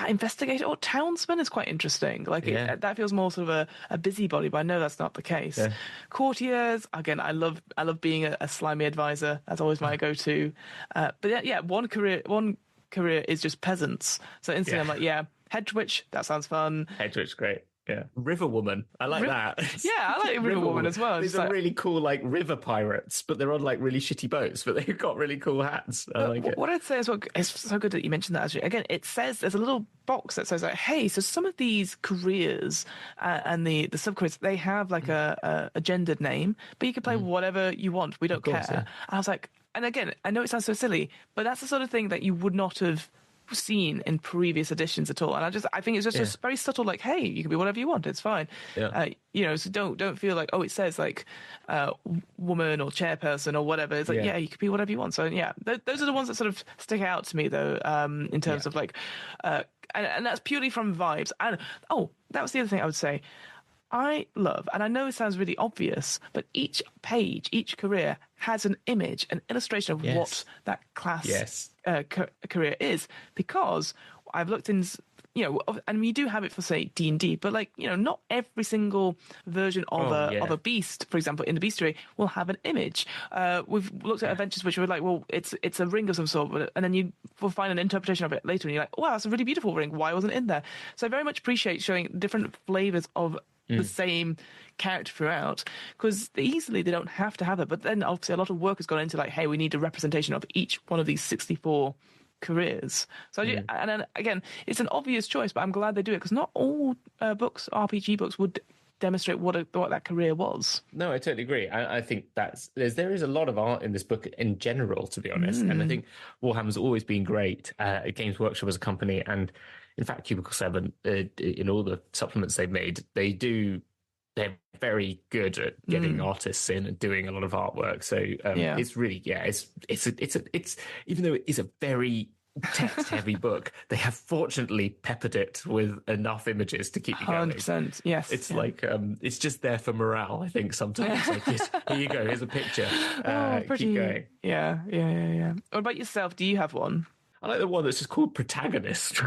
investigator or townsman is quite interesting. That feels more sort of a busybody, but I know that's not the case. Yeah. Courtiers, again, I love being a slimy advisor. That's always my go-to. But one career is just peasants. So instantly I'm like, Hedge Witch, that sounds fun. Hedge Witch, great. Yeah. River Woman, I like that. Yeah, I like River Woman as well. These are really cool, river pirates, but they're on really shitty boats, but they've got really cool hats. I like it. What I'd say as well, it's so good that you mentioned that actually. Again, it says, there's a little box that says hey, so some of these careers and the sub-careers, they have a gendered name, but you can play whatever you want. We don't care. Yeah. And I was like, and again, I know it sounds so silly, but that's the sort of thing that you would not have seen in previous editions at all, and I think it's just very subtle. Hey, you can be whatever you want. It's fine. Yeah. So don't feel like it says woman or chairperson or whatever. It's you can be whatever you want. So those are the ones that sort of stick out to me though, in terms of and that's purely from vibes. And that was the other thing I would say. I love, and I know it sounds really obvious, but each page, each career has an image, an illustration of what that class career is. Because I've looked in, and you do have it for, say, D&D, but not every single version of a beast, for example, in the bestiary, will have an image. We've looked at adventures which were it's a ring of some sort, and then you will find an interpretation of it later, and you're like, wow, that's a really beautiful ring. Why wasn't it in there? So I very much appreciate showing different flavors of the same character throughout, because easily they don't have to have it. But then obviously a lot of work has gone into like, hey, we need a representation of each one of these 64 careers. So and then again, it's an obvious choice, but I'm glad they do it, because not all books, RPG books, would demonstrate what that career was. No, I totally agree. I think there is a lot of art in this book in general, to be honest. And I think Warhammer's always been great. Games Workshop as a company, and in fact, Cubicle 7, in all the supplements they've made, they're very good at getting artists in and doing a lot of artwork. So it's really, it's even though it is a very text heavy book, they have fortunately peppered it with enough images to keep you going. 100%, yes. It's like it's just there for morale, I think, sometimes. Like, here you go, here's a picture. Pretty, keep going. Yeah. What about yourself? Do you have one? I like the one that's just called Protagonist.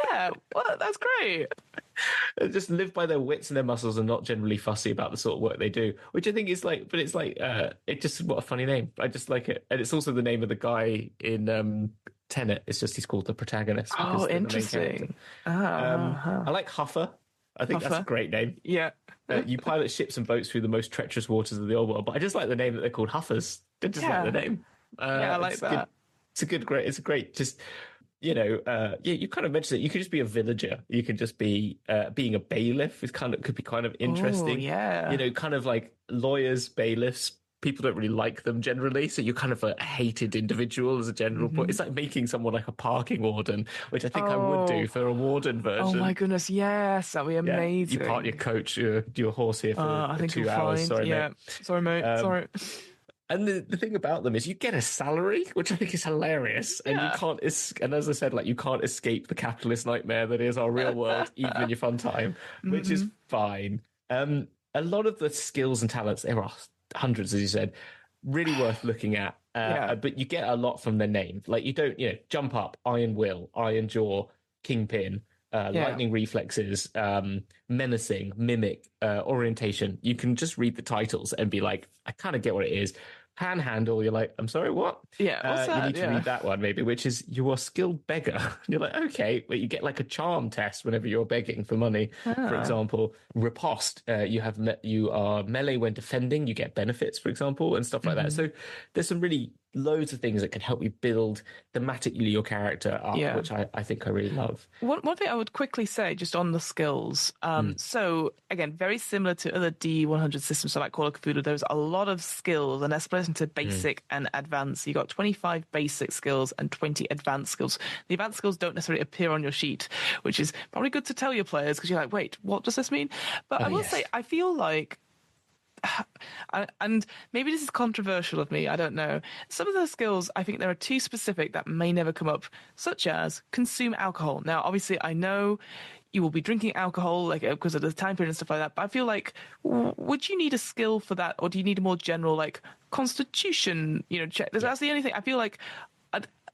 Yeah, well, that's great. They just live by their wits and their muscles and not generally fussy about the sort of work they do, which I think is like, but it's like, it just, what a funny name. I just like it. And it's also the name of the guy in Tenet. It's just, he's called the Protagonist. Oh, interesting. I like Huffer. I think that's a great name. Yeah. You pilot ships and boats through the most treacherous waters of the old world, but I just like the name that they're called Huffers. I just like the name. I like that. Good. It's a great, just, you kind of mentioned it. You could just be a villager. You could just be being a bailiff could be kind of interesting. Oh, yeah. Kind of like lawyers, bailiffs. People don't really like them generally, so you're kind of a hated individual as a general point. It's like making someone like a parking warden, which I think I would do for a warden version. Oh my goodness, yes, that'd be amazing. You park your coach, your horse here for 2 hours. Sorry, mate. Sorry, mate. Sorry. And the thing about them is you get a salary, which I think is hilarious. And you can't, and as I said, like, you can't escape the capitalist nightmare that is our real world, even in your fun time, which is fine. A lot of the skills and talents, there are hundreds, as you said, really worth looking at. But you get a lot from the name. Like, you don't, jump up, iron will, iron jaw, kingpin, lightning reflexes, menacing, mimic, orientation. You can just read the titles and be like, I kind of get what it is. Panhandle, you're like, I'm sorry, what? Yeah, what's that? You need to read that one, maybe, which is you are skilled beggar. You're like, okay, but you get like a charm test whenever you're begging for money. For example, riposte, you are melee when defending, you get benefits, for example, and stuff like that. So there's some really loads of things that can help you build thematically your character up, which I think I really love. One thing I would quickly say, just on the skills. So again, very similar to other D100 systems, so like Call of Cthulhu, there's a lot of skills, and they're split into basic and advanced. You got 25 basic skills and 20 advanced skills. The advanced skills don't necessarily appear on your sheet, which is probably good to tell your players, because you're like, wait, what does this mean? But I will say, I feel like, and maybe this is controversial of me, I don't know. Some of those skills, I think there are too specific that may never come up, such as consume alcohol. Now, obviously, I know you will be drinking alcohol, like, because of the time period and stuff like that, but I feel like, would you need a skill for that, or do you need a more general, like, constitution, check? That's the only thing. I feel like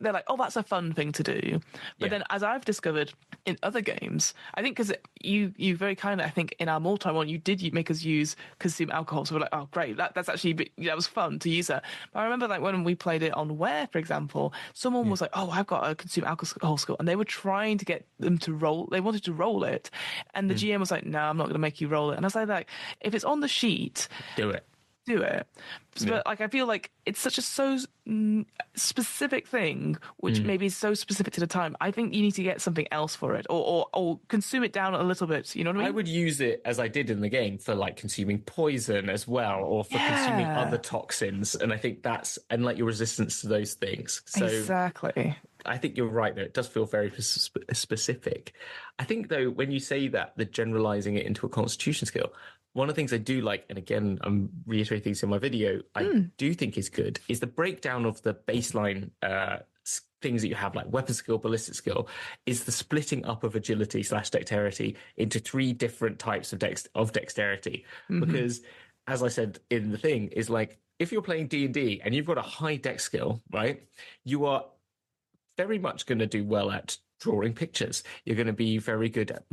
they're like, oh, that's a fun thing to do. But then, as I've discovered in other games, I think because you very kindly, I think in our multi one, you make us use consume alcohol. So we're like, oh, great. That's actually, that was fun to use that. But I remember, like, when we played it on Where, for example, someone was like, oh, I've got a consume alcohol skill. And they were trying to get them to roll. They wanted to roll it. And the GM was like, no, I'm not going to make you roll it. And I was like, if it's on the sheet, do it. But like, I feel like it's such a specific thing, which maybe is so specific to the time. I think you need to get something else for it, or consume it down a little bit. You know what I mean? I would use it, as I did in the game, for like consuming poison as well, or for consuming other toxins. And I think and like your resistance to those things. So exactly. I think you're right there. It does feel very specific. I think, though, when you say that, the generalizing it into a constitution skill, one of the things I do like, and again, I'm reiterating things in my video, I do think is good, is the breakdown of the baseline things that you have, like weapon skill, ballistic skill, is the splitting up of agility / dexterity into 3 different types of dexterity. Because, as I said in the thing, is like, if you're playing D&D and you've got a high dex skill, right, you are very much going to do well at drawing pictures. You're going to be very good at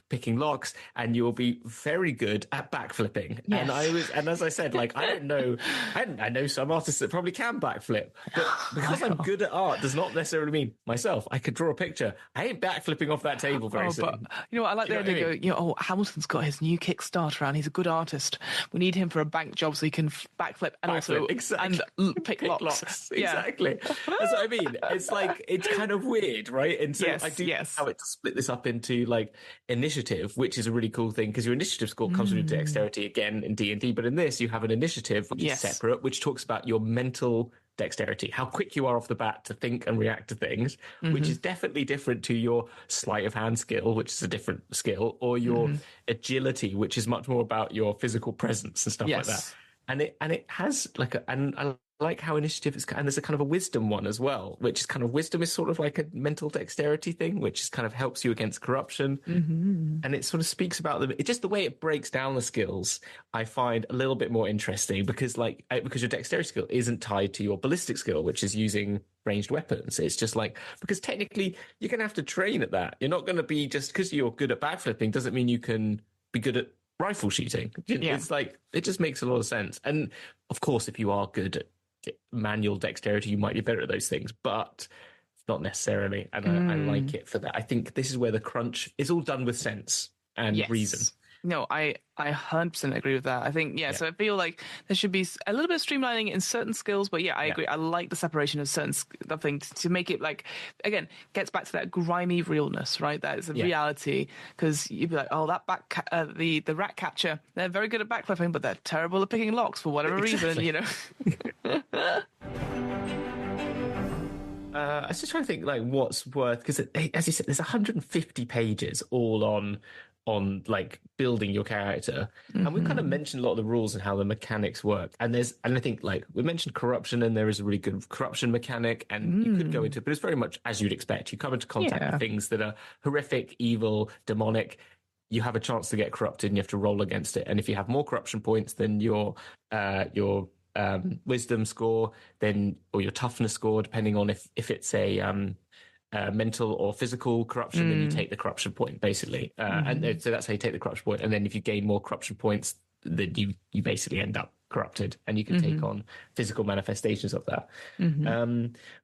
picking locks, and you'll be very good at backflipping. Yes. And as I said, like, I don't know, I know some artists that probably can backflip, but because I'm good at art does not necessarily mean myself. I could draw a picture. I ain't backflipping off that table very soon. But you know what? I like the idea. Hamilton's got his new Kickstarter, and he's a good artist. We need him for a bank job so he can backflip and also pick locks. Exactly. That's what I mean. It's like, it's kind of weird, right? And so I do how it to split this up into like initiative, which is a really cool thing because your initiative score comes with dexterity again in D&D, but in this you have an initiative which is separate, which talks about your mental dexterity, how quick you are off the bat to think and react to things, which is definitely different to your sleight of hand skill, which is a different skill, or your agility, which is much more about your physical presence and stuff like that. And it has like I like how initiative is, and there's a kind of a wisdom one as well, which is kind of wisdom is sort of like a mental dexterity thing, which is kind of helps you against corruption. And it sort of speaks about them. It's just the way it breaks down the skills I find a little bit more interesting because your dexterity skill isn't tied to your ballistic skill, which is using ranged weapons. It's just like, because technically you're going to have to train at that. You're not going to be just because you're good at backflipping doesn't mean you can be good at rifle shooting. It's like, it just makes a lot of sense. And of course, if you are good at manual dexterity, you might be better at those things, but not necessarily. And I like it for that. I think this is where the crunch is all done with sense and reason. No, I 100% agree with that. I think, so I feel like there should be a little bit of streamlining in certain skills, but I agree. I like the separation of certain things to make it like, again, gets back to that grimy realness, right? That is a reality, because you'd be like, oh, that the rat catcher, they're very good at backflipping, but they're terrible at picking locks for whatever reason, you know? I was just trying to think like what's worth, because as you said, there's 150 pages all on like building your character, and we've kind of mentioned a lot of the rules and how the mechanics work, and I think like we mentioned corruption, and there is a really good corruption mechanic, and you could go into, but it's very much as you'd expect. You come into contact with things that are horrific, evil, demonic. You have a chance to get corrupted, and you have to roll against it. And if you have more corruption points than your wisdom score, then, or your toughness score, depending on if it's a mental or physical corruption, then you take the corruption point, basically. And so that's how you take the corruption point. And then if you gain more corruption points, then you basically end up corrupted, and you can take on physical manifestations of that.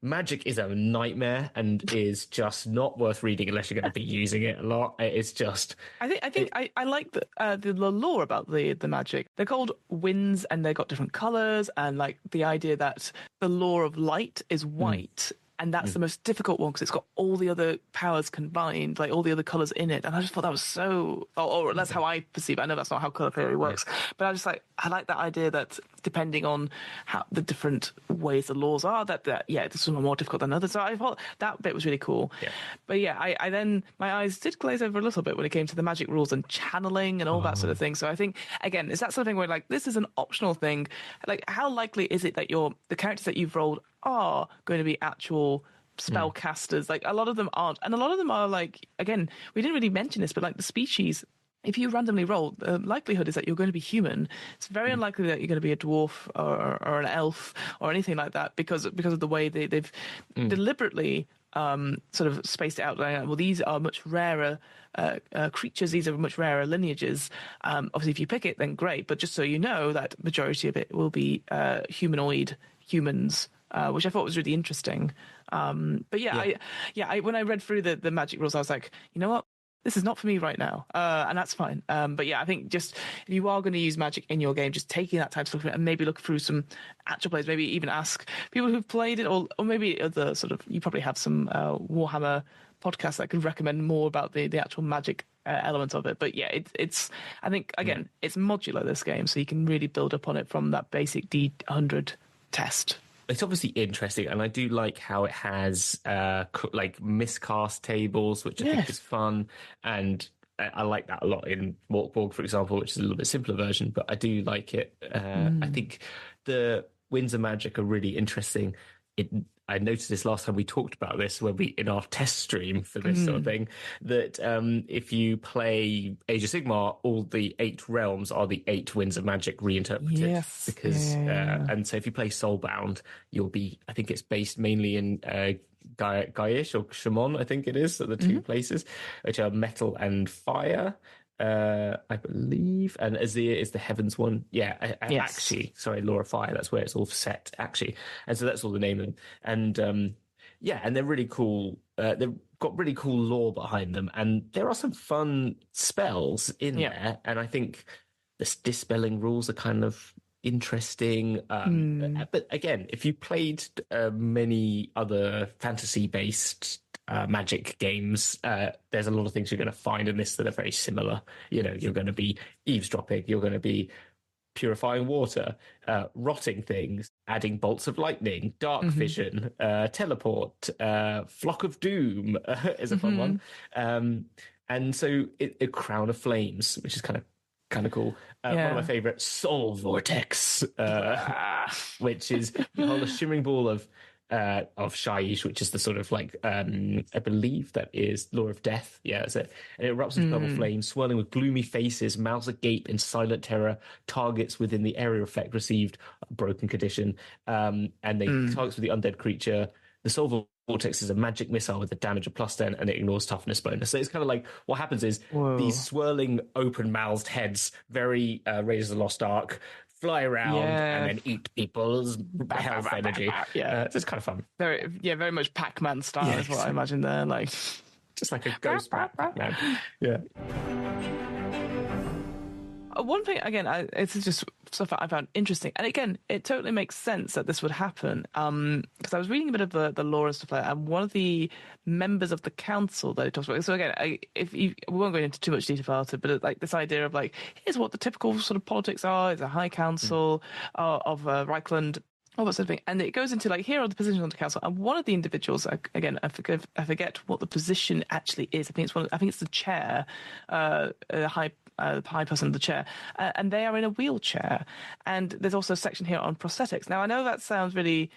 Magic is a nightmare and is just not worth reading unless you're going to be using it a lot. It's just... I like the lore about the magic. They're called winds, and they've got different colors, and like the idea that the law of light is white. And that's the most difficult one because it's got all the other powers combined, like all the other colours in it. And I just thought that was so, or that's how I perceive it. I know that's not how colour theory works, but I like that idea that depending on how the different ways the laws are, that this one more difficult than others. So I thought that bit was really cool. But I then, my eyes did glaze over a little bit when it came to the magic rules and channeling and all that sort of thing. So I think, again, is that sort of thing where like, this is an optional thing. Like, how likely is it that the characters that you've rolled are going to be actual spellcasters? Like, a lot of them aren't, and a lot of them are like, again, we didn't really mention this, but like the species, if you randomly roll, the likelihood is that you're going to be human. It's very unlikely that you're going to be a dwarf or an elf or anything like that, because of the way they've deliberately sort of spaced it out. Well, these are much rarer creatures, these are much rarer lineages. Obviously, if you pick it, then great, but just so you know, that majority of it will be humanoid humans, which I thought was really interesting. But when I read through the magic rules, I was like, you know what? This is not for me right now, and that's fine. But I think just if you are going to use magic in your game, just taking that time to look at it and maybe look through some actual plays, maybe even ask people who've played it, or maybe other sort of, you probably have some Warhammer podcasts that could recommend more about the actual magic element of it. But it's I think, again, it's modular, this game, so you can really build up on it from that basic D100 test. It's obviously interesting, and I do like how it has like miscast tables, which I think is fun, and I like that a lot in Morkborg, for example, which is a little bit simpler version, but I do like it. I think the Winds of Magic are really interesting. I noticed this last time we talked about this when in our test stream for this sort of thing, that if you play Age of Sigmar, all the 8 realms are the 8 Winds of Magic reinterpreted. Yes. Because and so if you play Soulbound, you'll be, I think it's based mainly in Gaish or Shimon, I think it is, are the two places, which are metal and fire, I believe. And Azir is the heavens one. Yeah, yes. Akshi, sorry, Law of Fire, that's where it's all set, Akshi. And so that's all the name of them. And yeah, and they're really cool. They've got really cool lore behind them, and there are some fun spells in there. And I think the dispelling rules are kind of interesting. But again, if you played many other fantasy-based magic games, there's a lot of things you're going to find in this that are very similar. You know, you're going to be eavesdropping, you're going to be purifying water, rotting things, adding bolts of lightning, dark vision, teleport, flock of doom is a fun one. And so a crown of flames, which is kind of cool. One of my favorite, soul vortex, which is you hold a shimmering ball of Shaiish, which is the sort of like I believe that is Law of Death. Yeah, that's it. And it erupts into purple flames, swirling with gloomy faces, mouths agape in silent terror. Targets within the area effect received a broken condition, and they targets with the undead creature. The soul vortex is a magic missile with a damage of +10, and it ignores toughness bonus. So it's kind of like what happens is these swirling, open-mouthed heads, very Raiders of the Lost Ark, fly around and then eat people's health energy. So it's kind of fun. Very much Pac-Man style is what I imagine there. Like just like a ghost Pac-Man. Yeah. One thing, again, it's just stuff that I found interesting. And again, it totally makes sense that this would happen. Because I was reading a bit of the lore and stuff like that, and one of the members of the council that it talks about. So again, we won't go into too much detail about it, but like this idea of like, here's what the typical sort of politics are. It's a high council of Reichland. All that sort of thing. And it goes into like, here are the positions on the council. And one of the individuals, again, I forget what the position actually is. I think it's the chair, the high person of the chair. And they are in a wheelchair. And there's also a section here on prosthetics. Now, I know that sounds really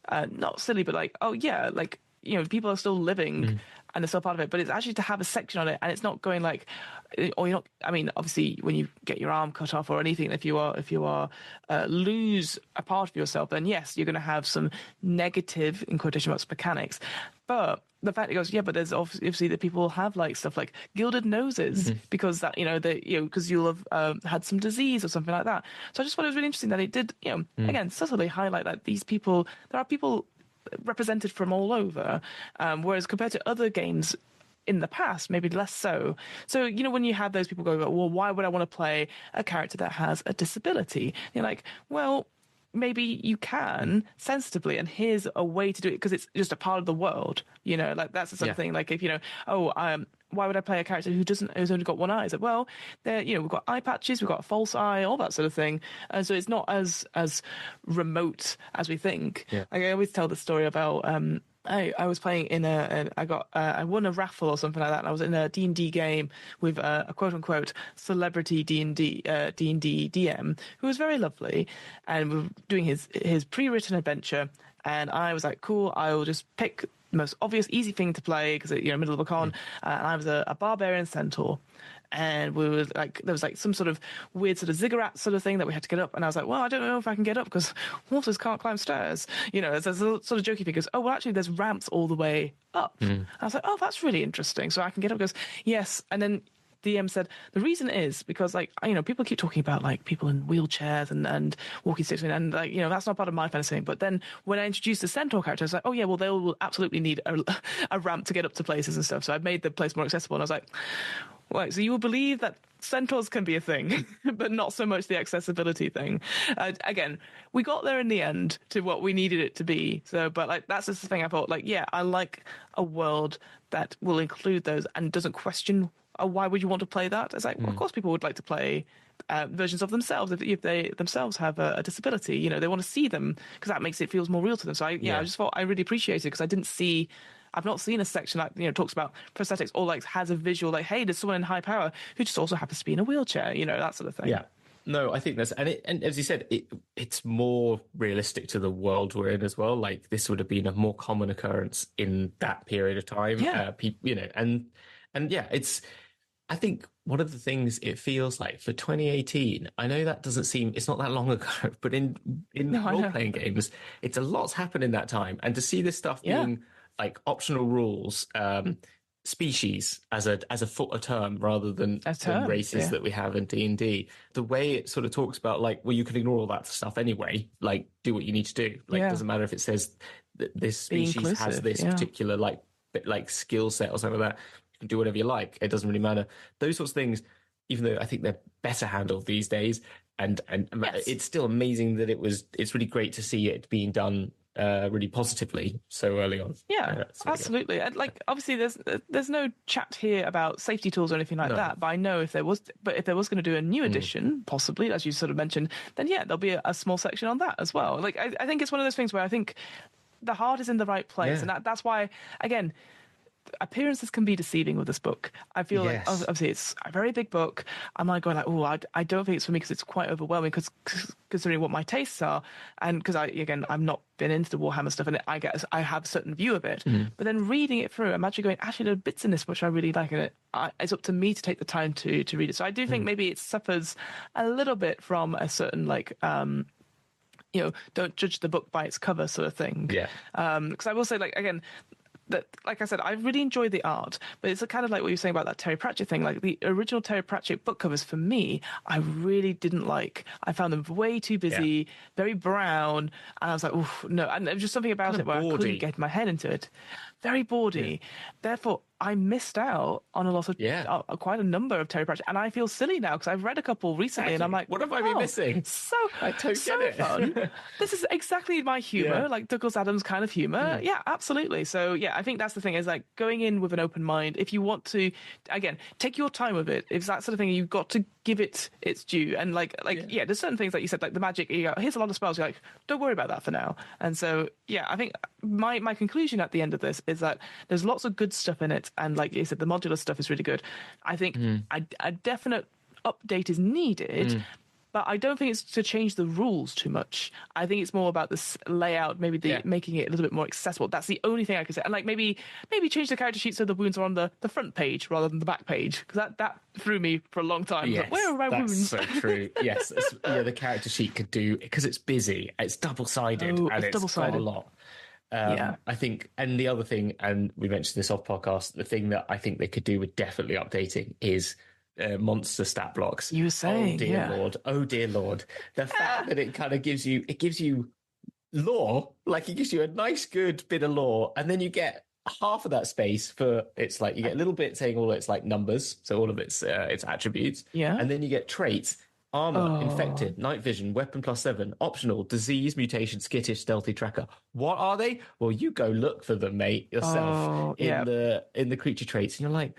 not silly, but like, oh yeah, like, you know, people are still living and they're still part of it, but it's actually to have a section on it, and it's not going like, or you're not, I mean, obviously when you get your arm cut off or anything, if you are lose a part of yourself, then yes, you're going to have some negative, in quotation marks, mechanics. But the fact it goes, yeah, but there's obviously that people have like stuff like gilded noses because that, because you'll have had some disease or something like that. So I just thought it was really interesting that it did, again, subtly highlight that there are people represented from all over, whereas compared to other games in the past, maybe less so. So, when you have those people go, well, why would I want to play a character that has a disability? You're like, well, maybe you can sensitively, and here's a way to do it because it's just a part of the world, like that's the sort of thing. Like if why would I play a character who's only got one eye? It's like, well, we've got eye patches, we've got a false eye, all that sort of thing, and so it's not as remote as we think. Like I always tell the story about I was playing in I won a raffle or something like that, and I was in a D&D game with a quote-unquote celebrity D&D DM who was very lovely, and we were doing his pre-written adventure, and I was like, cool, I will just pick the most obvious, easy thing to play because middle of a con, and I was a barbarian centaur. And we were like, there was like some sort of weird sort of ziggurat sort of thing that we had to get up. And I was like, well, I don't know if I can get up because horses can't climb stairs. There's a sort of jokey thing. Goes, oh, well, actually, there's ramps all the way up. I was like, oh, that's really interesting. So I can get up. Goes, yes. And then DM said, the reason is because, like, people keep talking about, like, people in wheelchairs and walking sticks, and, like, that's not part of my fantasy. But then when I introduced the centaur character, I was like, oh, yeah, well, they will absolutely need a ramp to get up to places and stuff. So I've made the place more accessible. And I was like, right, so you will believe that centaurs can be a thing, but not so much the accessibility thing. Again, we got there in the end to what we needed it to be. So, but like that's just the thing I thought. Like, yeah, I like a world that will include those and doesn't question. Why would you want to play that? It's like, well, of course, people would like to play versions of themselves if they themselves have a disability. They want to see them because that makes it feels more real to them. So I just thought I really appreciated it because I've not seen a section that talks about prosthetics or like has a visual like, hey, there's someone in high power who just also happens to be in a wheelchair, that sort of thing. Yeah. No, I think that's and as you said, it's more realistic to the world we're in as well. Like this would have been a more common occurrence in that period of time. Yeah. And yeah, I think one of the things it feels like for 2018, I know that doesn't seem, it's not that long ago, but in role-playing games, it's a lot's happened in that time. And to see this stuff being like optional rules, species as a term rather than races that we have in D&D. The way it sort of talks about like, well, you can ignore all that stuff anyway. Like, do what you need to do. Like, it doesn't matter if it says that this species has this particular like skill set or something like that. You can do whatever you like. It doesn't really matter. Those sorts of things, even though I think they're better handled these days, and it's still amazing that it's really great to see it being done really positively so early on. Yeah, absolutely. And like, obviously, there's no chat here about safety tools or anything like that. But I know if there was going to do a new edition, possibly, as you sort of mentioned, then there'll be a small section on that as well. Like, I think it's one of those things where I think the heart is in the right place, and that's why, again, appearances can be deceiving with this book. I feel like obviously it's a very big book. I'm like going like, oh, I don't think it's for me because it's quite overwhelming because considering what my tastes are, and because I'm not been into the Warhammer stuff, and I guess I have a certain view of it. But then reading it through, I'm actually going, actually there are bits in this which I really like, and it's up to me to take the time to read it. So I do think maybe it suffers a little bit from a certain like don't judge the book by its cover sort of thing. Yeah. Because I will say, like, again, that, like I said, I really enjoy the art, but it's kind of like what you're saying about that Terry Pratchett thing. Like the original Terry Pratchett book covers, for me, I really didn't like. I found them way too busy, very brown, and I was like, oh no. And there was just something about kind it where I couldn't get my head into it. Very bawdy. Therefore, I missed out on a lot of quite a number of Terry Pratchett, and I feel silly now because I've read a couple recently, and I'm like, what have I been missing? So I don't get it. Fun. This is exactly my humor, like Douglas Adams kind of humor. Yeah, absolutely. So I think that's the thing, is like going in with an open mind. If you want to, again, take your time with it. If that sort of thing, you've got to give it its due. And there's certain things like you said, like the magic. You go, here's a lot of spells. You're like, don't worry about that for now. And so I think my conclusion at the end of this is that there's lots of good stuff in it, and like you said, the modular stuff is really good. I think a definite update is needed, but I don't think it's to change the rules too much. I think it's more about this layout, maybe making it a little bit more accessible. That's the only thing I could say. And like maybe change the character sheet so the wounds are on the front page rather than the back page, because that threw me for a long time. Yes, like, where are my wounds? That's so true. Yes, the character sheet could do, because it's busy. It's double-sided, and it's got a lot. I think, and the other thing, and we mentioned this off podcast, the thing that I think they could do with definitely updating is monster stat blocks. You were saying, oh dear lord, the fact that it kind of gives you lore, like it gives you a nice good bit of lore, and then you get half of that space for, it's like you get a little bit saying all its like numbers, so all of its attributes, and then you get traits. Armor, infected, night vision, weapon +7, optional, disease, mutation, skittish, stealthy, tracker. What are they? Well, you go look for them, mate, yourself in the creature traits, and you're like,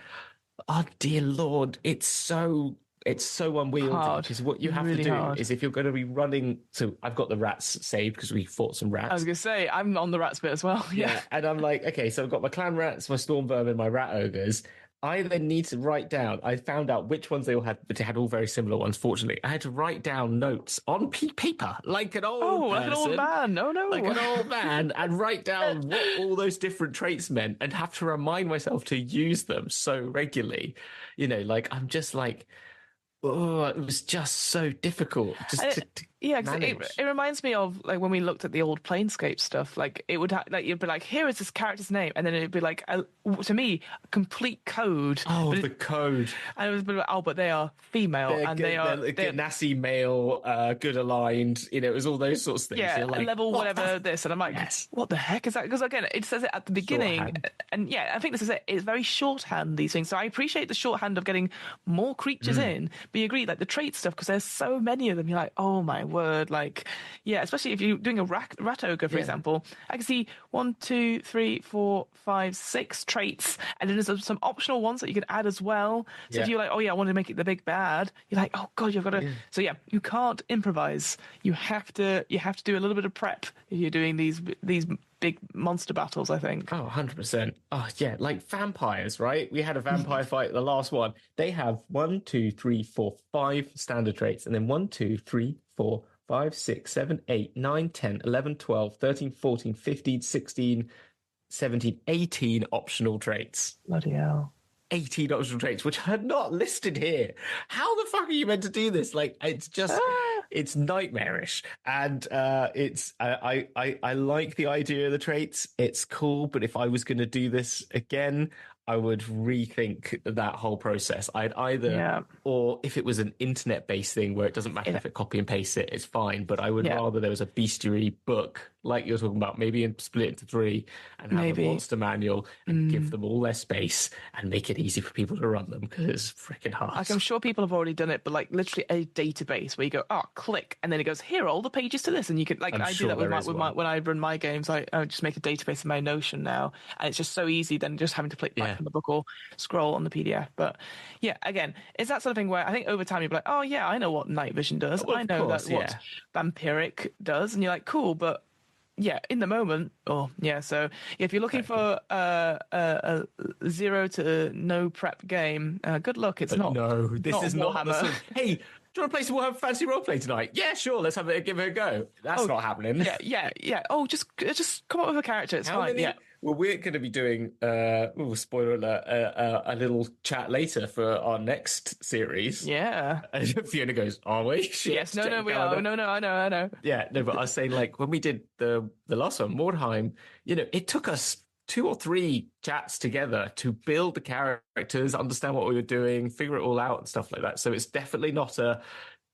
oh dear lord, it's so unwieldy. Because what you have to do is, if you're going to be running, so I've got the rats saved because we fought some rats. I was going to say, I'm on the rats bit as well. Yeah, and I'm like, okay, so I've got my clan rats, my storm vermin, my rat ogres. I then need to write down, I found out which ones they all had, but they had all very similar ones, fortunately. I had to write down notes on paper, like an old person. Like an old man. No. Like an old man, and write down what all those different traits meant, and have to remind myself to use them so regularly. Like, I'm just like, oh, it was just so difficult. It reminds me of like when we looked at the old Planescape stuff. Like it would you'd be like, here is this character's name, and then it'd be like, to me, a complete code. Oh, the code. And it was like, but they are female, they're Ganassi male, good aligned. It was all those sorts of things. Yeah, like, level whatever this, and I'm like, what the heck is that? Because again, it says it at the beginning, and I think this is it. It's very shorthand, these things. So I appreciate the shorthand of getting more creatures in. But you agree, like the trait stuff, because there's so many of them. You're like, oh my word, like, especially if you're doing a rat ogre, for example. I can see 1, 2, 3, 4, 5, 6 traits, and then there's some optional ones that you can add as well. So if you're like, I want to make it the big bad, you're like, oh god, you've got to. So you can't improvise. You have to do a little bit of prep if you're doing these big monster battles, I think. Oh, 100%. Oh yeah, like vampires, right? We had a vampire fight, the last one. They have 1, 2, 3, 4, 5 standard traits, and then 1, 2, 3, 4, 5, 6, 7, 8, 9, 10, 11, 12, 13, 14, 15, 16, 17, 18 optional traits. Bloody hell. 18 optional traits, which are not listed here. How the fuck are you meant to do this? Like, it's just, it's nightmarish, and I like the idea of the traits. It's cool, but if I was going to do this again, I would rethink that whole process. I'd either, or if it was an internet-based thing where it doesn't matter if it copy and paste it, it's fine. But I would rather there was a bestiary book, like you're talking about, maybe split it into 3 and have a monster manual and give them all their space and make it easy for people to run them, because it's freaking hard. Like, I'm sure people have already done it, but like literally a database where you go, click, and then it goes, here are all the pages to this, and you can I do that with my when I run my games. I just make a database in my Notion now, and it's just so easy than just having to click back from the book or scroll on the PDF. But yeah, again, it's that sort of thing where I think over time you'll be like, oh yeah, I know what night vision does. I know what vampiric does, and you're like, cool, but yeah, in the moment, so if you're looking for a 0 to no prep game, good luck. It's not. No, this is Warhammer. Not. Hey, do you want to play some Warhammer Fantasy Roleplay tonight? Yeah, sure. Let's give it a go. That's not happening. Yeah. Oh, just come up with a character. It's fine. Yeah. Well, we're going to be doing, spoiler alert, a little chat later for our next series. Yeah. And Fiona goes, are we? Yes, no, we are. No, I know. Yeah, no, but I was saying, like, when we did the last one, Mordheim, it took us 2 or 3 chats together to build the characters, understand what we were doing, figure it all out and stuff like that. So it's definitely not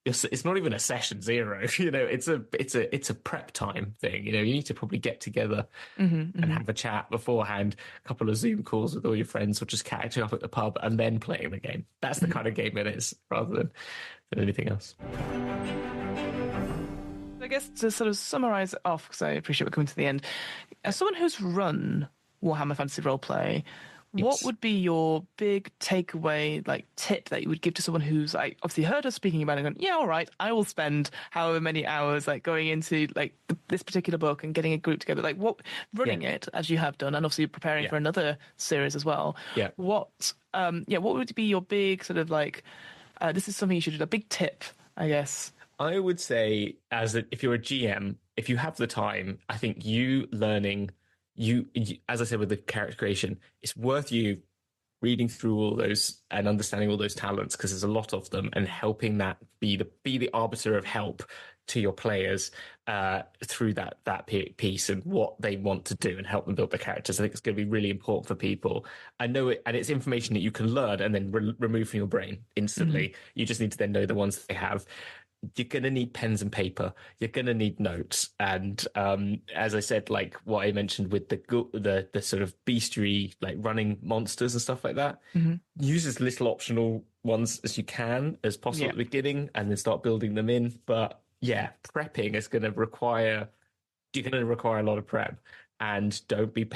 it's not even a session 0. It's a prep time thing. You need to probably get together and have a chat beforehand, a couple of Zoom calls with all your friends, or just catching up at the pub and then playing the game. That's the kind of game it is, rather than anything else. I guess to sort of summarize it off, because I appreciate we're coming to the end, as someone who's run Warhammer Fantasy Roleplay, what would be your big takeaway, like, tip that you would give to someone who's like obviously heard us speaking about it and going, yeah, all right, I will spend however many hours like going into like this particular book and getting a group together, like running it as you have done, and obviously preparing for another series as well. What would be your big sort of like, this is something you should do, a big tip, I guess? I would say, if you're a GM, if you have the time, I think you learning. You, as I said with the character creation, it's worth you reading through all those and understanding all those talents, because there's a lot of them, and helping that be the arbiter of help to your players through that piece and what they want to do, and help them build their characters. I think it's going to be really important for people. I know it, and it's information that you can learn and then remove from your brain instantly. You just need to then know the ones that they have. You're going to need pens and paper. You're going to need notes. And as I said, like what I mentioned with the sort of bestiary, like running monsters and stuff like that, use as little optional ones as you can as possible at the beginning, and then start building them in. But yeah, prepping is going to require a lot of prep. And don't be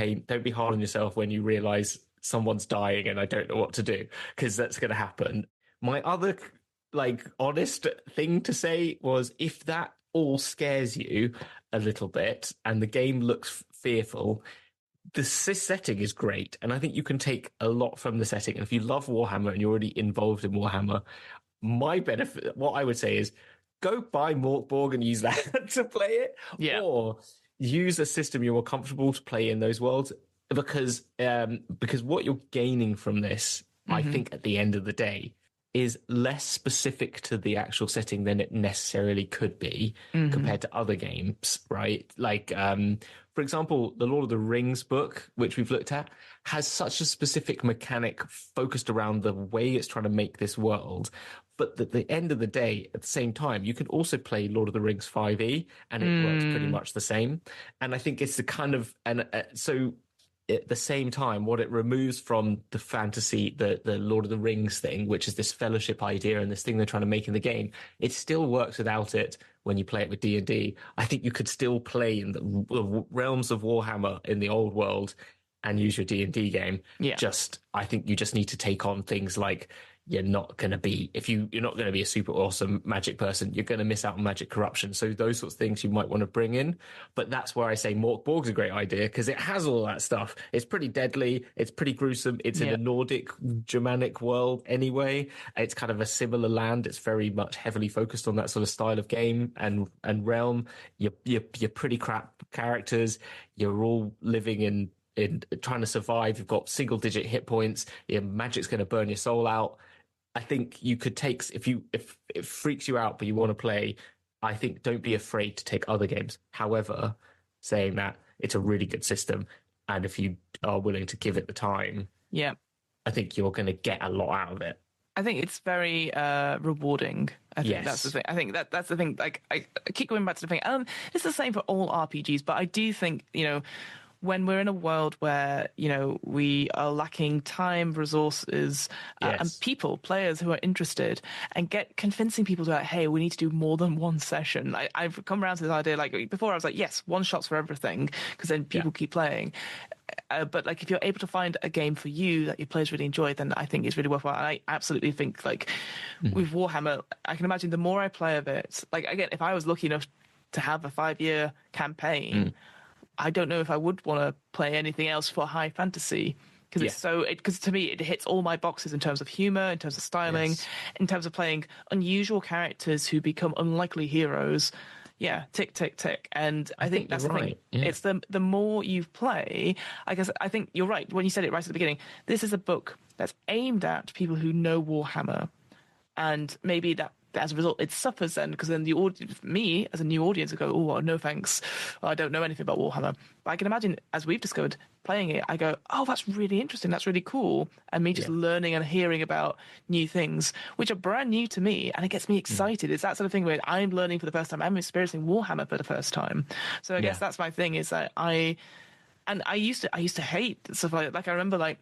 hard on yourself when you realize someone's dying and I don't know what to do, because that's going to happen. My other honest thing to say was, if that all scares you a little bit and the game looks fearful, the setting is great, and I think you can take a lot from the setting. And if you love Warhammer and you're already involved in Warhammer, what I would say is go buy Morkborg and use that to play it, or use a system you're more comfortable to play in those worlds, because what you're gaining from this, I think at the end of the day, is less specific to the actual setting than it necessarily could be compared to other games, right? Like, for example, the Lord of the Rings book, which we've looked at, has such a specific mechanic focused around the way it's trying to make this world. But at the end of the day, at the same time, you can also play Lord of the Rings 5e, and it works pretty much the same. And I think it's the kind of, so at the same time, what it removes from the fantasy, the Lord of the Rings thing, which is this fellowship idea and this thing they're trying to make in the game, it still works without it when you play it with D&D. I think you could still play in the realms of Warhammer in the old world and use your D&D game. I think you just need to take on things like, you're not going to be a super awesome magic person. You're going to miss out on magic corruption. So those sorts of things you might want to bring in. But that's where I say Morkborg's a great idea, because it has all that stuff. It's pretty deadly. It's pretty gruesome. It's in a Nordic, Germanic world anyway. It's kind of a similar land. It's very much heavily focused on that sort of style of game and realm. You're pretty crap characters. You're all living in trying to survive. You've got single digit hit points. Your magic's going to burn your soul out. I think you could take, if it freaks you out, but you want to play I think don't be afraid to take other games. However, saying that, it's a really good system, and if you are willing to give it the time, I think you're going to get a lot out of it. I think it's very rewarding. I think that's the thing. I think that's the thing. Like I keep going back to the thing. It's the same for all RPGs, but I do think, when we're in a world where, we are lacking time, resources, and players who are interested, and convincing people to like, hey, we need to do more than one session. I've come around to this idea, like before I was like, yes, one shots for everything, because then people keep playing. But like, if you're able to find a game for you that your players really enjoy, then I think it's really worthwhile. And I absolutely think like with Warhammer, I can imagine the more I play of it, like again, if I was lucky enough to have a 5-year campaign, I don't know if I would want to play anything else for high fantasy, because because to me it hits all my boxes in terms of humor, in terms of styling, in terms of playing unusual characters who become unlikely heroes. Yeah, tick, tick, tick. And I think that's the thing. Yeah. It's the more you play, I think you're right. When you said it right at the beginning, this is a book that's aimed at people who know Warhammer. And maybe that as a result, it suffers then, because then the audience, me as a new audience, would go, oh, no thanks, I don't know anything about Warhammer. But I can imagine, as we've discovered, playing it, I go, oh, that's really interesting, that's really cool. And me just learning and hearing about new things, which are brand new to me, and it gets me excited. It's that sort of thing where I'm learning for the first time, I'm experiencing Warhammer for the first time. So I guess that's my thing, is that I used to hate stuff like I remember like,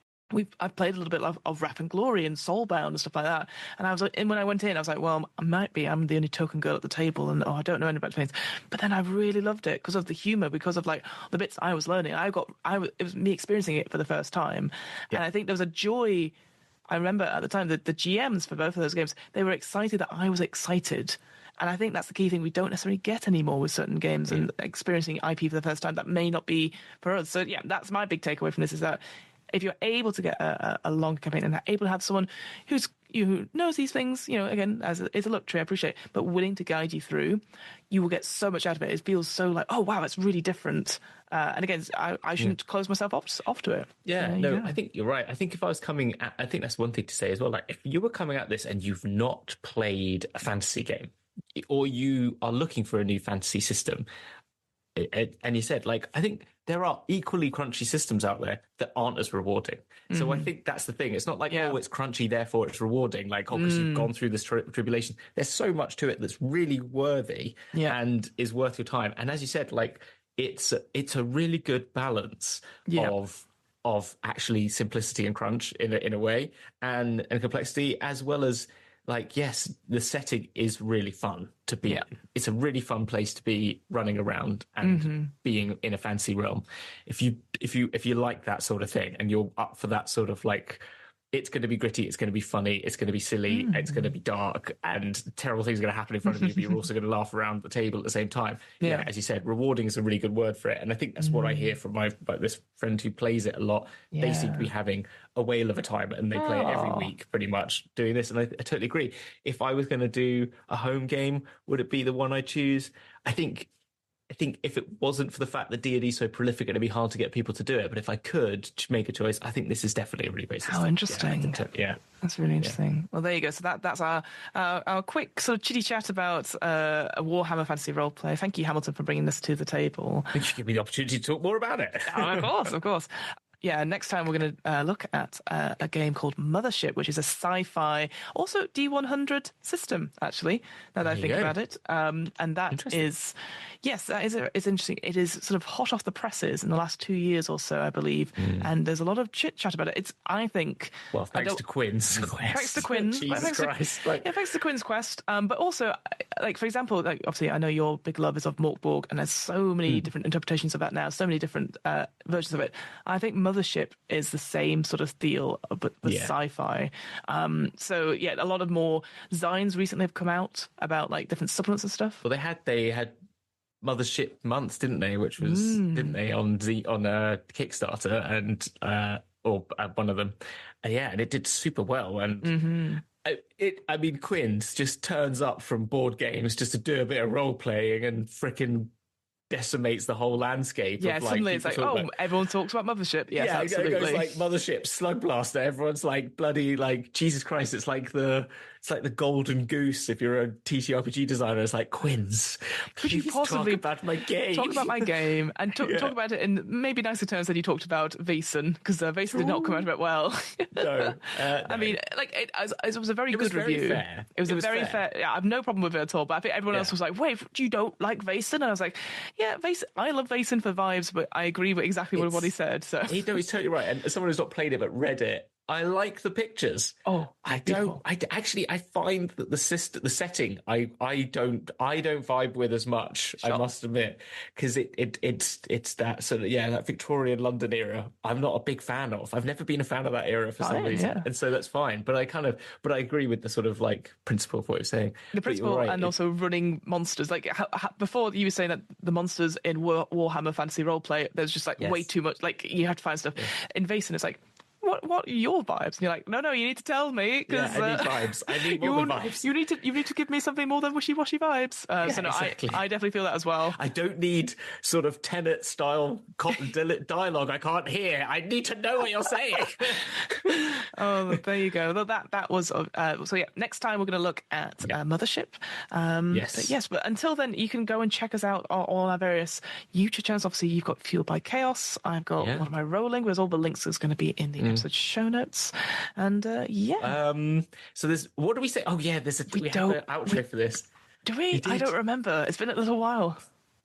I've played a little bit of Wrath and Glory and Soulbound and stuff like that. And I was like, and when I went in, I was like, well, I'm the only token girl at the table, and I don't know anything about things. But then I really loved it because of the humor, because of like the bits I was learning. It was me experiencing it for the first time, and I think there was a joy. I remember at the time that the GMs for both of those games, they were excited that I was excited. And I think that's the key thing we don't necessarily get anymore with certain games, and experiencing IP for the first time, that may not be for us. So yeah, that's my big takeaway from this, is that if you're able to get a long campaign and able to have someone who knows these things, again, it's a luxury, I appreciate, but willing to guide you through, you will get so much out of it. It feels so like, oh, wow, it's really different. And again, I shouldn't close myself off to it. Yeah, I think you're right. I think if I was I think that's one thing to say as well. Like, if you were coming at this and you've not played a fantasy game, or you are looking for a new fantasy system, and you said, like, I think there are equally crunchy systems out there that aren't as rewarding. So I think that's the thing. It's not like, oh, it's crunchy, therefore it's rewarding. Like, oh, because you've gone through this tribulation. There's so much to it that's really worthy and is worth your time. And as you said, like, it's a really good balance of actually simplicity and crunch in a way, and complexity, as well as, like, yes, the setting is really fun to be in. It's a really fun place to be running around and being in a fancy realm. If you like that sort of thing, and you're up for that sort of, like, it's going to be gritty, it's going to be funny, it's going to be silly, it's going to be dark, and terrible things are going to happen in front of you, but you're also going to laugh around the table at the same time. Yeah, as you said, rewarding is a really good word for it. And I think that's what I hear from this friend who plays it a lot. They seem to be having a whale of a time, and they play it every week pretty much doing this. And I totally agree. If I was going to do a home game, would it be the one I choose? I think if it wasn't for the fact that D&D is so prolific, it'd be hard to get people to do it. But if I could make a choice, I think this is definitely a really great system. How interesting. Yeah. That's really interesting. Yeah. Well, there you go. So that's our quick sort of chitty chat about a Warhammer Fantasy Roleplay. Thank you, Hamilton, for bringing this to the table. I think you give me the opportunity to talk more about it. Of course. Yeah, next time we're going to look at a game called Mothership, which is a sci-fi, also D100 system, actually, now that I think about it. And that is, it's interesting. It is sort of hot off the presses in the last 2 years or so, I believe. And there's a lot of chit-chat about it. It's, I think... Well, thanks to Quinn's quest. Thanks to Quinn's. Jesus Christ. Thanks to Quinn's quest. But also, like, for example, like, obviously, I know your big love is of Morkborg, and there's so many different interpretations of that now, so many different versions of it. I think Mothership is the same sort of deal, but with sci-fi. So yeah, a lot of more zines recently have come out about like different supplements and stuff. Well, they had Mothership months, didn't they? Which was didn't they on Kickstarter and or one of them? And it did super well. And I mean, Quinn's just turns up from board games just to do a bit of role playing and frickin' decimates the whole landscape. Yeah, suddenly it's like, everyone talks about Mothership. Yes, absolutely. It goes like Mothership, Slug Blaster. Everyone's like bloody, like, Jesus Christ, it's like the it's like the golden goose. If you're a TTRPG designer, it's like, Quinns, could you possibly talk about my game and talk about it in maybe nicer terms than you talked about Vaesen, because Vaesen did not come out well. No. I mean, like it was a very good review. Fair. It was a very fair. Yeah, I have no problem with it at all. But I think everyone else was like, "Wait, you don't like Vaesen?" And I was like, "Yeah, Vaesen. I love Vaesen for vibes, but I agree with exactly what he said." So he's totally right. And as someone who's not played it but read it, I like the pictures. Oh, I don't. I find that the setting, I don't vibe with as much. Sure. I must admit, because it's that sort of that Victorian London era. I'm not a big fan of. I've never been a fan of that era for some reason, and so that's fine. But I agree with the sort of like principle of what you're saying. The principle, right. And also running monsters. Like before, you were saying that the monsters in Warhammer Fantasy Roleplay, there's just like way too much. Like you have to find stuff. In Vaesen, it's like, what are your vibes? And you're like, no, you need to tell me, because I need vibes. I need more than vibes. You need to give me something more than wishy-washy vibes. So no, exactly. I definitely feel that as well. I don't need sort of Tenet style dialogue I can't hear. I need to know what you're saying. Oh, there you go. That was so yeah. Next time we're going to look at Mothership. Yes. But until then, you can go and check us out on all our various YouTube channels. Obviously, you've got Fueled by Chaos. I've got one of my rolling. There's all the links that's going to be in the episode show notes. And so there's, what do we say? Oh yeah, we have an outro for this. Do we? I don't remember. It's been a little while.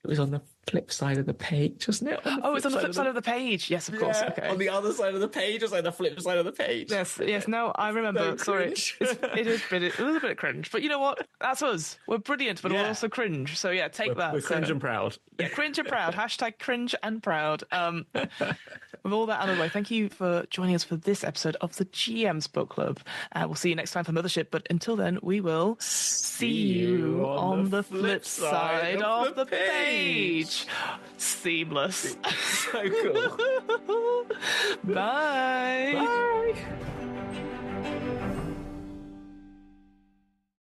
It was on the flip side of the page, wasn't it? It's on the flip side of the page. Yes, of course. Okay. On the other side of the page, or like the flip side of the page. Yes. No, I remember. So sorry, it is a little bit cringe, but you know what? That's us. We're brilliant, but we're also cringe. So yeah, that. We're cringe and proud. Yeah, cringe and proud. Hashtag cringe and proud. With all that out of the way, thank you for joining us for this episode of the GM's Book Club. We'll see you next time for Mothership, but until then, we will see you on the flip side of the page. Seamless. So cool. Bye. Bye.